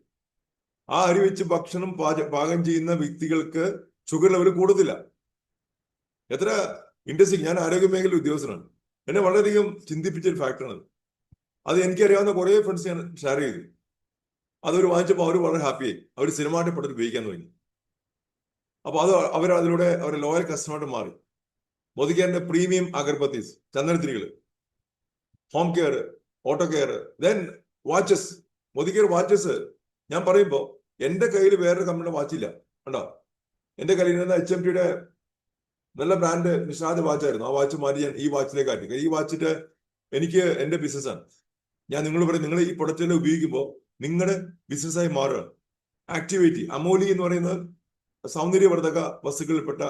ആ അരി വെച്ച് ഭക്ഷണം പാകം ചെയ്യുന്ന വ്യക്തികൾക്ക് ഷുഗർ ലെവൽ കൂടത്തില്ല. എത്ര ഇൻട്രസ്റ്റിംഗ്. ഞാൻ ആരോഗ്യ മേഖല ഉദ്യോഗസ്ഥനാണ്. എന്നെ വളരെയധികം ചിന്തിപ്പിച്ച ഒരു ഫാക്ടറാണ്. അത് എനിക്കറിയാവുന്ന കുറേ ഫ്രണ്ട്സ് ഞാൻ ഷെയർ ചെയ്തു. അതൊരു വാങ്ങിച്ചപ്പോൾ അവർ വളരെ ഹാപ്പിയായി. അവർ സിനിമാറ്റിക് പ്രൊഡക്റ്റ് ഉപയോഗിക്കാൻ തുടങ്ങി. അപ്പൊ അവർ അതിലൂടെ അവരെ ലോയൽ കസ്റ്റമറായിട്ട് മാറി. മോദി കെയറിന്റെ പ്രീമിയം അഗർബത്തീസ്, ചന്ദനത്തിരികൾ, home care, auto care, then watches. Modicare watches ഞാൻ പറയുമ്പോൾ എന്റെ കയ്യിൽ വേറൊരു കമ്പനിയുടെ വാച്ചില്ല. കണ്ടോ, എന്റെ കയ്യിൽ നിന്ന് HMTയുടെ നല്ല ബ്രാൻഡ് നിഷാദ് വാച്ചായിരുന്നു. ആ വാച്ച് മാറ്റി ഞാൻ ഈ വാച്ചിലേക്ക് ആറ്റി. ഈ വാച്ചിട്ട് എനിക്ക് എന്റെ ബിസിനസ്സാണ്. ഞാൻ നിങ്ങൾ പറയും, നിങ്ങൾ ഈ പ്രൊഡക്റ്റിനെ ഉപയോഗിക്കുമ്പോൾ നിങ്ങളുടെ ബിസിനസ്സായി മാറുകയാണ്. ആക്ടിവിറ്റി, അമോലി എന്ന് പറയുന്നത് സൗന്ദര്യവർദ്ധക വസ്തുക്കളിൽപ്പെട്ട,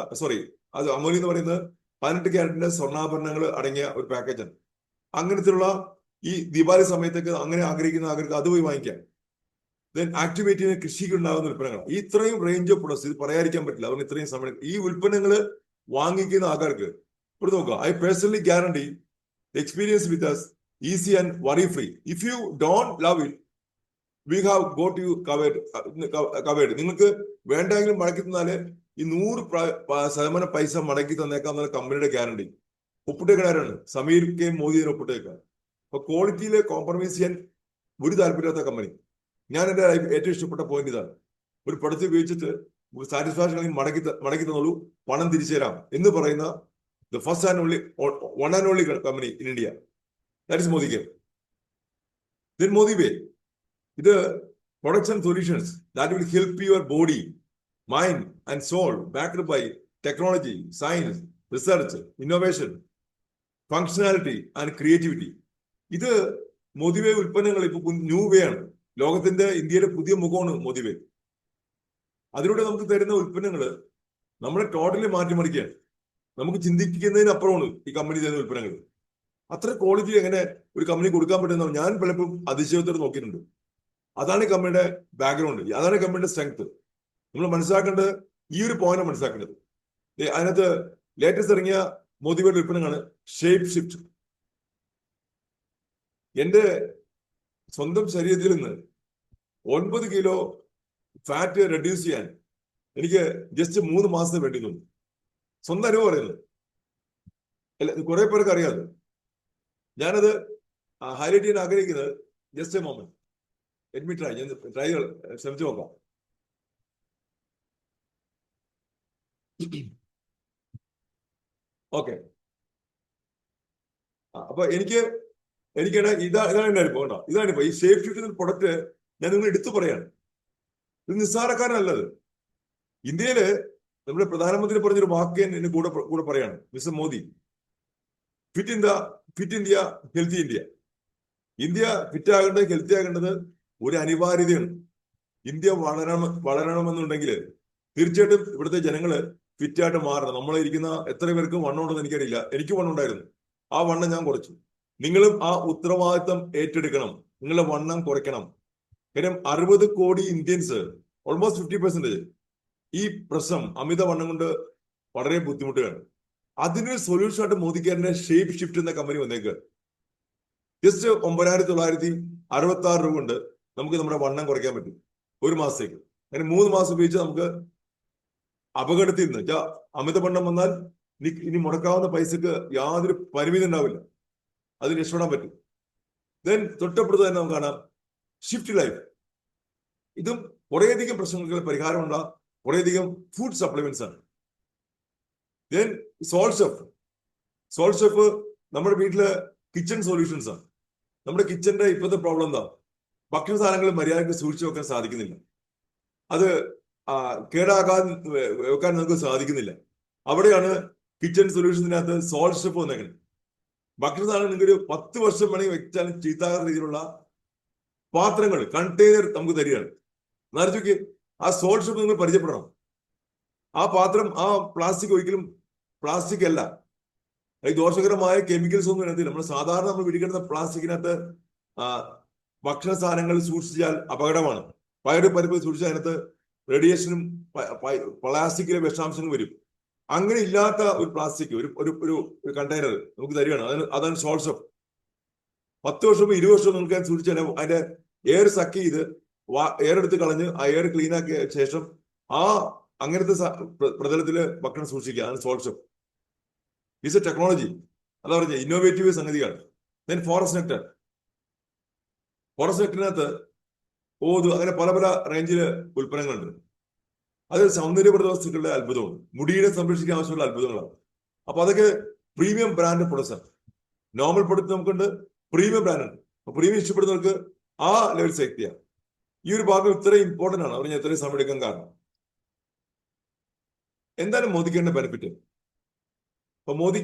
അത് അമോലി എന്ന് പറയുന്നത് 18 ക്യാരറ്റിന്റെ സ്വർണ്ണാഭരണങ്ങൾ അടങ്ങിയ ഒരു പാക്കേജാണ്. അങ്ങനത്തെയുള്ള ഈ ദീപാവലി സമയത്തൊക്കെ അങ്ങനെ ആഗ്രഹിക്കുന്ന ആഗ്രഹം അത് പോയി വാങ്ങിക്കാം. ദെൻ ആക്ടിവിറ്റിന് കൃഷിക്ക് ഉണ്ടാകുന്ന ഉൽപ്പന്നങ്ങൾ. ഈ ഇത്രയും റേഞ്ച് ഓഫ് പ്രൊഡക്ട്സ് ഇത് പറയാതിരിക്കാൻ പറ്റില്ല. അതുകൊണ്ട് ഇത്രയും സമയം ഈ ഉൽപ്പന്നങ്ങൾ വാങ്ങിക്കുന്ന ആൾക്കാർക്ക് ഇവിടെ നോക്കുക. I personally guarantee experience with us easy and worry free. If you don't love it, we have got you covered. നിങ്ങൾക്ക് വേണ്ടെങ്കിലും മടക്കി തന്നാല് ഈ 100% പൈസ മടക്കി തന്നേക്കാന്നുള്ള കമ്പനിയുടെ ഗ്യാരണ്ടി. ഒപ്പിട്ടേക്കാരാണ് സമീർ കെ മോദിയെ ഒപ്പിട്ടേക്കാർ. അപ്പൊ ക്വാളിറ്റിയിലെ കോംപ്രമൈസ് ചെയ്യാൻ ഒരു താല്പര്യമില്ലാത്ത കമ്പനി. ഞാൻ എന്റെ ഏറ്റവും ഇഷ്ടപ്പെട്ട പോയിന്റ് ഇതാണ്. ഒരു പ്രൊഡക്റ്റ് ഉപയോഗിച്ചിട്ട് സാറ്റിസ്ഫാക്ഷൻ മടക്കി തന്നോളൂ, പണം തിരിച്ചു തരാം എന്ന് പറയുന്ന the first and only one and only company in India. That is Modicare. Then Modi way. ഇത് products and solutions that will help your body, mind and soul, backed by technology, science, research, innovation, functionality and creativity. ഇത് മോദിവേ ഉൽപ്പന്നങ്ങൾ ഇപ്പൊ new വേ ആണ്. ലോകത്തിന്റെ, ഇന്ത്യയുടെ പുതിയ മുഖമാണ് മോദിവേ. അതിലൂടെ നമുക്ക് തരുന്ന ഉൽപ്പന്നങ്ങൾ നമ്മളെ ടോട്ടലി മാറ്റിമറിക്കുകയാണ്. നമുക്ക് ചിന്തിക്കുന്നതിനപ്പുറമാണ് ഈ കമ്പനി തരുന്ന ഉൽപ്പന്നങ്ങൾ. അത്ര ക്വാളിറ്റി എങ്ങനെ ഒരു കമ്പനി കൊടുക്കാൻ പറ്റുന്ന ഞാൻ പലപ്പോഴും അതിശയത്തോടെ നോക്കിയിട്ടുണ്ട്. അതാണ് ഈ കമ്പനിയുടെ ബാക്ക്ഗ്രൗണ്ട്, അതാണ് ഈ കമ്പനിയുടെ സ്ട്രെങ്ത്. നമ്മൾ മനസ്സിലാക്കേണ്ടത് ഈ ഒരു പോയിന്റ് മനസ്സിലാക്കേണ്ടത്. അതിനകത്ത് ലേറ്റസ്റ്റ് ഇറങ്ങിയ മോദിവയുടെ ഉൽപ്പന്നമാണ് ഷേപ്പ് ഷിഫ്റ്റ്. എന്റെ സ്വന്തം ശരീരത്തിൽ നിന്ന് 9 കിലോ ഫാറ്റ് റെഡ്യൂസ് ചെയ്യാൻ എനിക്ക് ജസ്റ്റ് 3 മാസത്തെ വേണ്ടി തോന്നി. സ്വന്തം അനുഭവം പറയുന്നത്. അല്ല, കുറെ പേർക്ക് അറിയാതെ. ഞാനത് ഹൈലൈറ്റ് ചെയ്യാൻ ആഗ്രഹിക്കുന്നത് ജസ്റ്റ് എ മൊമെന്റ്. ട്രൈ ശ്രമിച്ചു നോക്കാം. ഓക്കെ. അപ്പൊ എനിക്കാണ് ഇതാണ് എന്റെ അനുഭവം കേട്ടോ. ഇതാണിപ്പോ ഈ സേഫ് ഷിഫ്റ്റ് പ്രൊഡക്റ്റ് ഞാൻ നിങ്ങൾ എടുത്തു പറയാണ്. ഇത് നിസ്സാരക്കാരനല്ലത്. ഇന്ത്യയില് നമ്മുടെ പ്രധാനമന്ത്രി പറഞ്ഞൊരു വാക്ക് എന്നെ കൂടെ പറയാണ്, mister Modi, fit India healthy India. India fit ആകേണ്ടത്, ഹെൽത്തി ആകേണ്ടത് ഒരു അനിവാര്യതയാണ്. ഇന്ത്യ വളരണമെന്നുണ്ടെങ്കിൽ തീർച്ചയായിട്ടും ഇവിടുത്തെ ജനങ്ങള് ഫിറ്റായിട്ട് മാറണം. നമ്മളിരിക്കുന്ന എത്ര പേർക്ക് വണ്ണം ഉണ്ടെന്ന് എനിക്കറിയില്ല. എനിക്ക് വണ്ണം ഉണ്ടായിരുന്നു. ആ വണ്ണം ഞാൻ കുറച്ചു. നിങ്ങളും ആ ഉത്തരവാദിത്തം ഏറ്റെടുക്കണം. നിങ്ങളുടെ വണ്ണം കുറയ്ക്കണം. കാര്യം 60 കോടി ഇന്ത്യൻസ്, ഓൾമോസ്റ്റ് 50% ഈ പ്രശ്നം അമിതവണ്ണം കൊണ്ട് വളരെ ബുദ്ധിമുട്ടുകയാണ്. അതിനൊരു സൊല്യൂഷൻ ആയിട്ട് മോദിക്കാരന്റെ ഷേപ്പ് ഷിഫ്റ്റ് എന്ന കമ്പനി വന്നേക്ക്. ജസ്റ്റ് 9,966 രൂപ കൊണ്ട് നമുക്ക് നമ്മുടെ വണ്ണം കുറയ്ക്കാൻ പറ്റും ഒരു മാസത്തേക്ക്. അങ്ങനെ 3 മാസം ഉപയോഗിച്ച് നമുക്ക് അപകടത്തിൽ നിന്ന് അമിതവണ്ണം വന്നാൽ ഇനി മുടക്കാവുന്ന പൈസക്ക് യാതൊരു പരിമിതി ഉണ്ടാവില്ല. അത് രക്ഷപ്പെടാൻ പറ്റും. ദെൻ തൊട്ടപ്പുറത്ത് തന്നെ നമുക്ക് കാണാം ഷിഫ്റ്റ് ലൈഫ്. ഇതും കുറേയധികം പ്രശ്നങ്ങൾക്ക് പരിഹാരമുള്ള കുറേയധികം ഫുഡ് സപ്ലിമെന്റ്സ് ആണ്. ദെൻ സോൾട്ട് ഷെഫ് നമ്മുടെ വീട്ടിലെ കിച്ചൺ സൊല്യൂഷൻസ് ആണ്. നമ്മുടെ കിച്ചന്റെ ഇപ്പോഴത്തെ പ്രോബ്ലം എന്താ? ഭക്ഷണ സാധനങ്ങൾ മര്യാദയ്ക്ക് സൂക്ഷിച്ചു വെക്കാൻ സാധിക്കുന്നില്ല. അത് കേടാകാൻ വെക്കാൻ നമുക്ക് സാധിക്കുന്നില്ല. അവിടെയാണ് കിച്ചൺ സൊല്യൂഷൻസിനകത്ത് സോൾട്ട് ഷെഫ് വന്നേക്കുന്നത്. ഭക്ഷണ സാധനം നിങ്ങൾക്ക് 10 വർഷം വേണമെങ്കിൽ വെച്ചാലും ചീത്താകാത്ത രീതിയിലുള്ള പാത്രങ്ങൾ, കണ്ടെയ്നർ നമുക്ക് തരികയാണ്. എന്നാലോചിക്ക്, ആ സോൾട്ട് ഷെഫ് നിങ്ങൾ പരിചയപ്പെടണം. ആ പാത്രം, ആ പ്ലാസ്റ്റിക് ഒരിക്കലും പ്ലാസ്റ്റിക് അല്ല. ഈ ദോഷകരമായ കെമിക്കൽസ് ഒന്നും ഇതിനകത്തില്ല. നമ്മൾ പിടിക്കുന്ന പ്ലാസ്റ്റിക്കിനകത്ത് ഭക്ഷണ സാധനങ്ങൾ സൂക്ഷിച്ചാൽ അപകടമാണ്. പരിപ്പ് സൂക്ഷിച്ചാൽ അതിനകത്ത് റേഡിയേഷനും പ്ലാസ്റ്റിക്കിലെ വിഷാംശങ്ങൾ വരും. അങ്ങനെ ഇല്ലാത്ത ഒരു പ്ലാസ്റ്റിക് ഒരു കണ്ടെയ്നർ നമുക്ക് തരികയാണ്. അതാണ് സോൾട്ട് ഷെഫ്. 10 വർഷവും 20 വർഷവും നമുക്ക് സൂക്ഷിച്ചാൽ അതിന്റെ എയർ സക്ക് ചെയ്ത് എയർ എടുത്ത് കളഞ്ഞ് ആ എയർ ക്ലീൻ ആക്കിയ ശേഷം അങ്ങനത്തെ പ്രതലത്തില് ഭക്ഷണം സൂക്ഷിക്കുക. അതാണ് salt chef. It's A technology. അതാ പറഞ്ഞ ഇന്നോവേറ്റീവ് സംഗതിയാണ്. ദെൻ ഫോറസ്റ്റ് നെക്ടറിനകത്ത് അങ്ങനെ പല പല റേഞ്ചില് ഉൽപ്പന്നങ്ങളുണ്ട്. അത് സൗന്ദര്യപ്രദ വസ്തുക്കളുടെ അത്ഭുതമാണ്. മുടിയുടെ സംരക്ഷിക്കാൻ ആവശ്യമുള്ള അത്ഭുതങ്ങളാണ്. അപ്പൊ അതൊക്കെ പ്രീമിയം ബ്രാൻഡ് പ്രൊഡക്ട്സ് ആണ്. നോർമൽ പ്രൊഡക്റ്റ് നമുക്കുണ്ട്, പ്രീമിയം ബ്രാൻഡ് ഉണ്ട്. അപ്പൊ പ്രീമിയം ഇഷ്ടപ്പെടുന്നവർക്ക് ആ ലെവൽ സെലക്ട് ചെയ്യാം. ഈ ഒരു ഭാഗം ഇത്രയും ഇമ്പോർട്ടന്റ് ആണ്. അവർ ഇത്രയും സമയം എടുക്കാൻ കാരണം എന്താണ് മോദിക്കേണ്ട ബെനിഫിറ്റ്? അപ്പൊ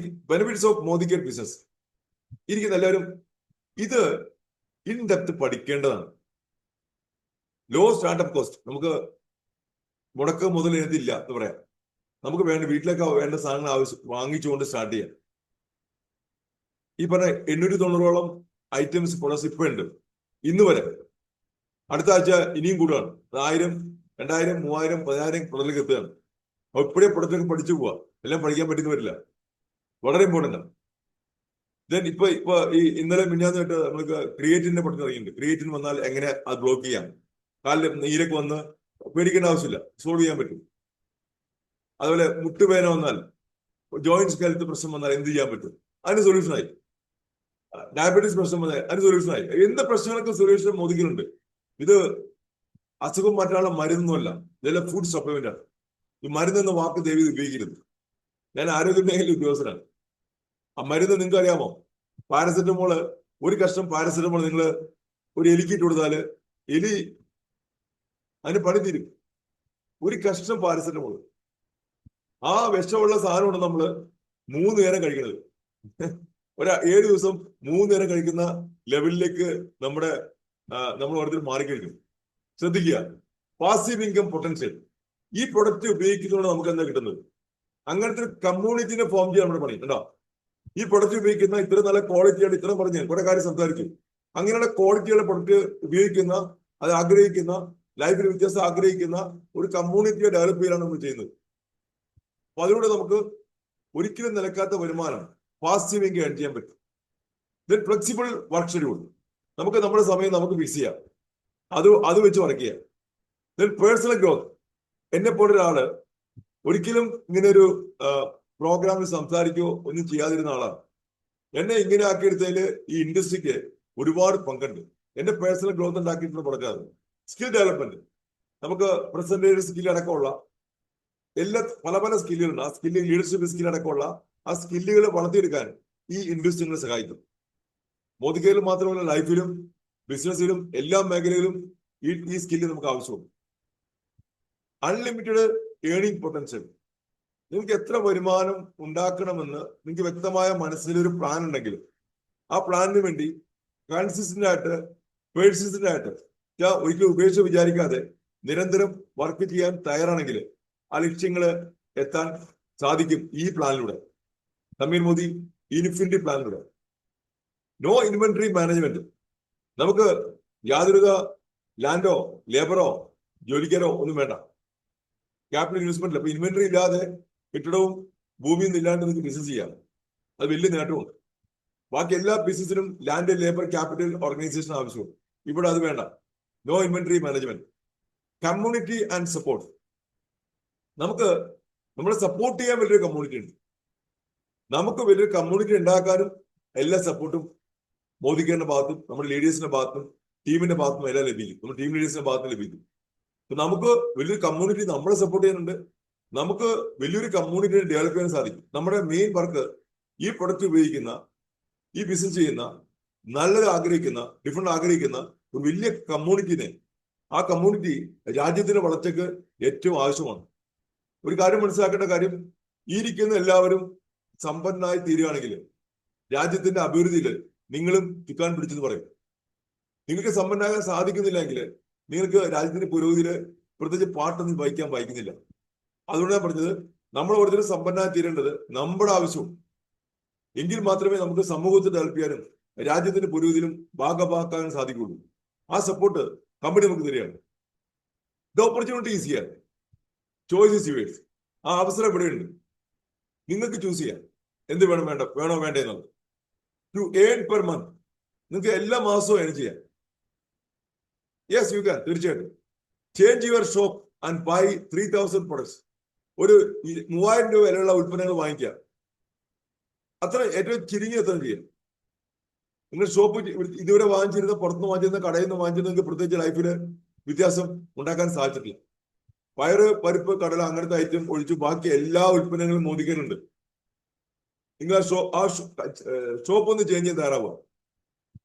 benefits of Modicare business ഇരിക്കുന്ന എല്ലാവരും ഇത് ഇൻ ഡെപ്ത് പഠിക്കേണ്ടതാണ്. ലോ സ്റ്റാർട്ടപ്പ് കോസ്റ്റ്, നമുക്ക് മുടക്ക് മുതൽ ഇതില്ല എന്ന് പറയാം. നമുക്ക് വീട്ടിലേക്ക് വേണ്ട സാധനങ്ങൾ വാങ്ങിച്ചുകൊണ്ട് സ്റ്റാർട്ട് ചെയ്യാം. ഈ പറഞ്ഞ 890ഓളം ഐറ്റംസ് പ്രൊഡക്ട്സ് ഇപ്പൊ ഉണ്ട് ഇന്ന് വരെ. അടുത്ത ആഴ്ച ഇനിയും കൂടുകയാണ്. 1000, 2000, 3000, 10,000 പ്രൊഡക്റ്റിലേക്ക് എത്തുകയാണ്. അപ്പൊ ഇപ്പോഴേ പ്രൊഡക്റ്റൊക്കെ പഠിച്ചു പോവാ. എല്ലാം പഠിക്കാൻ പറ്റുന്ന വരില്ല. വളരെ ഇമ്പോർട്ടന്റ് ആണ്. ദെൻ ഇപ്പൊ ഈ ഇന്നലെ മിഞ്ഞാന്നായിട്ട് നമുക്ക് ക്രിയേറ്റിന്റെ പഠിത്തം തുടങ്ങിയിട്ടുണ്ട്. ക്രിയേറ്റിൻ വന്നാൽ എങ്ങനെ അത് ബ്ലോക്ക് ചെയ്യാം. കാലിൽ നീരൊക്കെ വന്ന് പേടിക്കേണ്ട ആവശ്യമില്ല, സോൾവ് ചെയ്യാൻ പറ്റും. അതുപോലെ മുട്ടുവേദന വന്നാൽ, ജോയിന്റ്സ് ഹെൽത്ത് പ്രശ്നം വന്നാൽ എന്ത് ചെയ്യാൻ പറ്റും? അതിന് സൊല്യൂഷനായി. ഡയബറ്റീസ് പ്രശ്നം വന്നാൽ അതിന് സൊല്യൂഷനായി. എന്ത് പ്രശ്നങ്ങൾക്കും സൊല്യൂഷൻ മോദിക്കുന്നുണ്ട്. ഇത് അസുഖം മാറ്റാനുള്ള മരുന്നൊന്നുമല്ല, ഇതെല്ലാം ഫുഡ് സപ്ലിമെന്റ് ആണ്. ഈ മരുന്ന് എന്ന വാക്ക് ദയവ് ഉപയോഗിക്കരുത്. ഞാൻ ആരോഗ്യ മേഖല ഉദ്യോഗസ്ഥനാണ്. ആ മരുന്ന് നിങ്ങൾക്ക് അറിയാമോ? പാരസെറ്റമോള്, ഒരു കഷ്ണം പാരസെറ്റമോൾ നിങ്ങൾ ഒരു എലിക്കിട്ട് കൊടുത്താല് എലി അതിന് പണി തീരും. ഒരു കഷ്ണം പാരസെറ്റമോൾ, ആ വിഷമുള്ള സാധനമാണ് നമ്മള് 3 നേരം കഴിക്കുന്നത്. 7 ദിവസം 3 നേരം കഴിക്കുന്ന ലെവലിലേക്ക് നമ്മൾ ഓരോരുത്തർ മാറിക്കഴിഞ്ഞു. ശ്രദ്ധിക്കുക, പാസീവ് ഇൻകം പൊട്ടൻഷ്യൽ. ഈ പ്രൊഡക്റ്റ് ഉപയോഗിക്കുന്നതുകൊണ്ട് നമുക്ക് എന്താ കിട്ടുന്നത്? അങ്ങനത്തെ ഒരു കമ്മ്യൂണിറ്റിനെ ഫോം ചെയ്യാൻ നമ്മുടെ പണി ഉണ്ടോ? ഈ പ്രൊഡക്റ്റ് ഉപയോഗിക്കുന്ന ഇത്ര നല്ല ക്വാളിറ്റിയാണ്, ഇത്ര പറഞ്ഞ് കുറെ കാര്യം സംസാരിച്ചു. അങ്ങനെയുള്ള ക്വാളിറ്റിയുള്ള പ്രൊഡക്റ്റ് ഉപയോഗിക്കുന്ന, അത് ആഗ്രഹിക്കുന്ന, ലൈഫിൽ വ്യത്യാസം ആഗ്രഹിക്കുന്ന ഒരു കമ്മ്യൂണിറ്റിയെ ഡെവലപ്പ് ചെയ്യാനാണ് നമ്മൾ ചെയ്യുന്നത്. അപ്പൊ അതിലൂടെ നമുക്ക് ഒരിക്കലും നിലക്കാത്ത വരുമാനം, പാസീവ് ഇൻകം ഏൺ ചെയ്യാൻ പറ്റും. ദെൻ ഫ്ലെക്സിബിൾ വർക്ക് ഷെഡ്യൂൾ, നമുക്ക് നമ്മുടെ സമയം നമുക്ക് ഫിക്സ് ചെയ്യാം, അത് വെച്ച് വർക്ക് ചെയ്യാം. ദെൻ പേഴ്സണൽ ഗ്രോത്ത്, എന്നെ പോലെ ഒരാള് ഒരിക്കലും ഇങ്ങനെ ഒരു പ്രോഗ്രാമിൽ സംസാരിക്കുകയോ ഒന്നും ചെയ്യാതിരുന്ന ആളാണ്. എന്നെ ഇങ്ങനെ ആക്കിയെടുത്തതിൽ ഈ ഇൻഡസ്ട്രിക്ക് ഒരുപാട് പങ്കുണ്ട്. എന്റെ പേഴ്സണൽ ഗ്രോത്ത് ഉണ്ടാക്കിയിട്ടുള്ള തുടക്കാതെ സ്കിൽ ഡെവലപ്മെന്റ്, നമുക്ക് പ്രസന്റേഷൻ സ്കിൽ അടക്കമുള്ള എല്ലാ പല സ്കില്ലുകളുണ്ട്. ആ സ്കില്ല് ലീഡർഷിപ്പ് സ്കിൽ അടക്കമുള്ള ആ സ്കില്ലുകൾ വളർത്തിയെടുക്കാൻ ഈ ഇൻഡസ്ട്രി നിങ്ങളെ സഹായിക്കും. മോദിക്കയിൽ മാത്രമല്ല, ലൈഫിലും ബിസിനസ്സിലും എല്ലാ മേഖലയിലും ഈ സ്കില്ല് നമുക്ക് ആവശ്യമുണ്ട്. Unlimited earning potential. നിങ്ങൾക്ക് എത്ര വരുമാനം ഉണ്ടാക്കണമെന്ന് നിങ്ങൾക്ക് വ്യക്തമായ മനസ്സിലൊരു പ്ലാൻ ഉണ്ടെങ്കിൽ ആ പ്ലാനിന് വേണ്ടി കൺസിസ്റ്റന്റ് ആയിട്ട് പേഴ്സിസ്റ്റന്റ് ആയിട്ട് ഒരിക്കലും ഉപേക്ഷിച്ച് വിചാരിക്കാതെ നിരന്തരം വർക്ക് ചെയ്യാൻ തയ്യാറാണെങ്കിൽ ആ ലക്ഷ്യങ്ങള് എത്താൻ സാധിക്കും. ഈ പ്ലാനിലൂടെ, സമീർ മോദി ഇൻഫിനിറ്റി പ്ലാനിലൂടെ. No inventory management. നമുക്ക് യാതൊരുവിധ ലാൻഡോ ലേബറോ ജോലിക്കാരോ ഒന്നും വേണ്ട. Capital investment. അപ്പൊ ഇൻവെന്ററി ഇല്ലാതെ കെട്ടിടവും ഭൂമിയും ഇല്ലാണ്ട് നിങ്ങൾക്ക് ബിസിനസ് ചെയ്യാം. അത് വലിയ നേട്ടമുണ്ട്. ബാക്കി എല്ലാ ബിസിനസിനും ലാൻഡ്, ലേബർ, ക്യാപിറ്റൽ, ഓർഗനൈസേഷൻ ആവശ്യമുണ്ട്. ഇവിടെ അത് വേണ്ട. No inventory management. Community and support. നമുക്ക് നമ്മളെ സപ്പോർട്ട് ചെയ്യാൻ വലിയൊരു കമ്മ്യൂണിറ്റി ഉണ്ട്. നമുക്ക് വലിയൊരു കമ്മ്യൂണിറ്റി ഉണ്ടാക്കാനും എല്ലാ സപ്പോർട്ടും മോദിക്കറിന്റെ ഭാഗത്തും നമ്മുടെ ലീഡേഴ്സിന്റെ ഭാഗത്തും ടീമിന്റെ ഭാഗത്തും എല്ലാം ലഭിക്കും. നമ്മുടെ ടീം ലീഡേഴ്സിന്റെ ഭാഗത്തും ലഭിക്കും. നമുക്ക് വലിയൊരു കമ്മ്യൂണിറ്റി നമ്മളെ സപ്പോർട്ട് ചെയ്യാനുണ്ട്. നമുക്ക് വലിയൊരു കമ്മ്യൂണിറ്റിയെ ഡെവലപ്പ് ചെയ്യാൻ സാധിക്കും. നമ്മുടെ മെയിൻ വർക്ക് ഈ പ്രൊഡക്റ്റ് ഉപയോഗിക്കുന്ന, ഈ ബിസിനസ് ചെയ്യുന്ന, നല്ലത് ആഗ്രഹിക്കുന്ന, ഡിഫറെന്റ് ആഗ്രഹിക്കുന്ന ഒരു വലിയ കമ്മ്യൂണിറ്റിനെ, ആ കമ്മ്യൂണിറ്റി രാജ്യത്തിന്റെ വളർച്ചയ്ക്ക് ഏറ്റവും ആവശ്യമാണ്. ഒരു കാര്യം മനസ്സിലാക്കേണ്ട കാര്യം, ഈ ഇരിക്കുന്ന എല്ലാവരും സമ്പന്നനായി തീരുകയാണെങ്കിൽ രാജ്യത്തിന്റെ അഭിവൃദ്ധിയിൽ നിങ്ങളും ചുക്കാൻ പിടിച്ചെന്ന് പറയും. നിങ്ങൾക്ക് സമ്പന്നനാകാൻ സാധിക്കുന്നില്ലെങ്കിൽ നിങ്ങൾക്ക് രാജ്യത്തിന്റെ പുരോഗതിയിൽ പ്രത്യേകിച്ച് പാട്ടൊന്നും വായിക്കുന്നില്ല. അതുകൊണ്ട് ഞാൻ പറഞ്ഞത്, നമ്മൾ ഓരോരുത്തരും സമ്പന്നനായി തീരേണ്ടത് നമ്മുടെ ആവശ്യവും. എങ്കിൽ മാത്രമേ നമുക്ക് സമൂഹത്തെ ഡെവലപ്പ് ചെയ്യാനും രാജ്യത്തിന്റെ പുരോഗതിയിലും ഭാഗമാക്കാനും സാധിക്കുകയുള്ളൂ. ആ സപ്പോർട്ട് കമ്പനി നമുക്ക് തരികയാണ്. The opportunity is here, choice is yours. ആ അവസരം ഇവിടെയുണ്ട്. നിങ്ങൾക്ക് ചൂസ് ചെയ്യാം എന്ത് വേണോ വേണ്ടേ എന്നുള്ളത്. To earn per month. നിങ്ങൾക്ക് എല്ലാ മാസവും ഏൺ ചെയ്യാം. Yes, you can. തീർച്ചയായിട്ടും. Change your shop and buy 3000 products. ഒരു 3000 രൂപ വിലയുള്ള ഉൽപ്പന്നങ്ങൾ വാങ്ങിക്കുക. അത്ര ഏറ്റവും ചുരുങ്ങിയ എത്ര ചെയ്യാം. നിങ്ങൾ ഷോപ്പ് ഇതുവരെ വാങ്ങിച്ചിരുന്ന, പുറത്തുനിന്ന് വാങ്ങിച്ചിരുന്ന, കടയിൽ നിന്ന് വാങ്ങിച്ചിരുന്ന നിങ്ങൾക്ക് പ്രത്യേകിച്ച് ലൈഫില് വ്യത്യാസം ഉണ്ടാക്കാൻ സാധിച്ചിട്ടില്ല. പയറ്, പരിപ്പ്, കടല അങ്ങനത്തെ ഐറ്റം ഒഴിച്ച് ബാക്കി എല്ലാ ഉൽപ്പന്നങ്ങളും മോദിക്കാനുണ്ട്. നിങ്ങൾ ആ ഷോപ്പ് ഒന്ന് ചേഞ്ച് ചെയ്യാൻ തയ്യാറാവുക.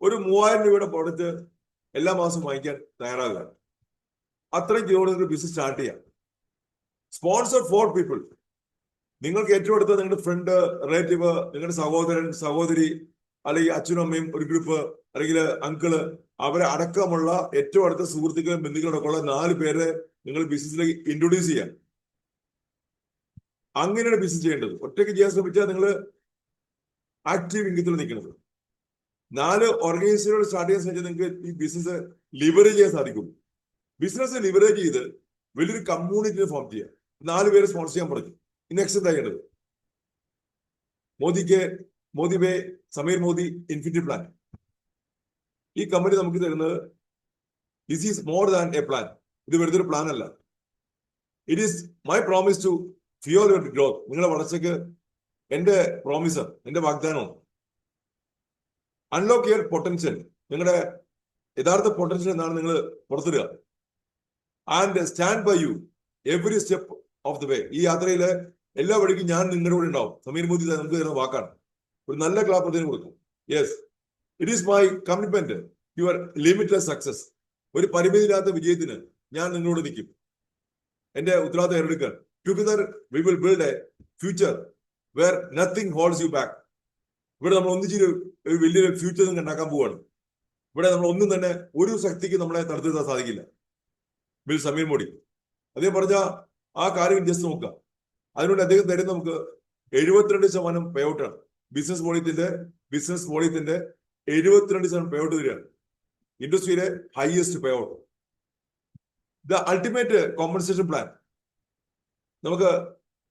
ഒരു 3000 രൂപയുടെ പ്രോഡക്റ്റ് എല്ലാ മാസവും വാങ്ങിക്കാൻ തയ്യാറാകുക. അത്രയും ചെയ്തോടെ നിങ്ങൾക്ക് ബിസിനസ് സ്റ്റാർട്ട് ചെയ്യാം. Sponsor for people. നിങ്ങൾക്ക് ഏറ്റവും അടുത്ത നിങ്ങളുടെ ഫ്രണ്ട്, റിലേറ്റീവ്, നിങ്ങളുടെ സഹോദരൻ, സഹോദരി, അല്ലെങ്കിൽ അച്ഛനും അമ്മയും ഒരു ഗ്രൂപ്പ്, അല്ലെങ്കിൽ അങ്കിള്, അവരെ അടക്കമുള്ള ഏറ്റവും അടുത്ത സുഹൃത്തുക്കളും ബന്ധുക്കളടക്കമുള്ള 4 പേരെ നിങ്ങൾ ബിസിനസ്സിലേക്ക് ഇൻട്രൊഡ്യൂസ് ചെയ്യാം. അങ്ങനെയാണ് ബിസിനസ് ചെയ്യേണ്ടത്. ഒറ്റയ്ക്ക് ചെയ്യാൻ ശ്രമിച്ചാൽ നിങ്ങൾ ആക്റ്റീവ് ഇംഗത്തിൽ നിൽക്കുന്നത്. 4 ഓർഗനൈസേഷനുകൾ സ്റ്റാർട്ട് ചെയ്യാൻ ശ്രമിച്ചാൽ നിങ്ങൾക്ക് ഈ ബിസിനസ് ലിവറേജ് ചെയ്യാൻ സാധിക്കും. ബിസിനസ് ലിവറേജ് ചെയ്ത് വലിയൊരു കമ്മ്യൂണിറ്റിനെ ഫോം ചെയ്യാം. 4 പേരെ സ്പോൺസർ ചെയ്യാൻ പറഞ്ഞു. നെക്സ്റ്റ് എന്താ ചെയ്യേണ്ടത്? Modi way Sameer Modi infinity plan. ഈ കമ്പനി നമുക്ക് തരുന്നത് this is more than a plan. ഇത് വെറുതെ ഒരു പ്ലാൻ അല്ല. It is my promise to fuel your growth. നിങ്ങളുടെ വളർച്ചയ്ക്ക് എന്റെ പ്രോമിസ്, എന്റെ വാഗ്ദാനമാണ്. Unlock your potential. നിങ്ങളുടെ യഥാർത്ഥ പൊട്ടൻഷ്യൽ എന്താണ് നിങ്ങൾ പുറത്തിടുക. And stand by you every step of the way. ഈ യാത്രയിലെ എല്ലാ വഴിക്കും ഞാൻ നിങ്ങളുടെ കൂടെ ഉണ്ടാവും. സമീർ മോദി നമുക്ക് തരുന്ന വാക്കാണ്. ഒരു നല്ല ക്ലാപ്പ് അതിന് കൊടുക്കും. Yes, it is my commitment your limitless success. ഒരു പരിമിതിയില്ലാത്ത വിജയത്തിന് ഞാൻ നിങ്ങളോട് നിൽക്കും. എന്റെ ഉത്തരവാദിത്തം ഏറ്റെടുക്കാൻ. Together we will build a future where nothing holds you back. ഇവിടെ നമ്മൾ ഒന്നിച്ചൊരു വലിയൊരു ഫ്യൂച്ചർ നിങ്ങൾ ഉണ്ടാക്കാൻ പോവുകയാണ്. ഇവിടെ നമ്മൾ ഒന്നും തന്നെ ഒരു ശക്തിക്ക് നമ്മളെ തടുത്തു നിർത്താൻ സാധിക്കില്ല. ബിൽ സമീർ മോദി അദ്ദേഹം പറഞ്ഞ ആ കാര്യം ജസ്റ്റ് നോക്കുക. അതിനുവേണ്ടി അദ്ദേഹം തരുന്ന നമുക്ക് 72% പേ ഔട്ടാണ്. ബിസിനസ് വോളിയത്തിന്റെ 72% പേ ഔട്ട് തരികയാണ്. ഇൻഡസ്ട്രിയിലെ highest pay out. The ultimate compensation plan. നമുക്ക്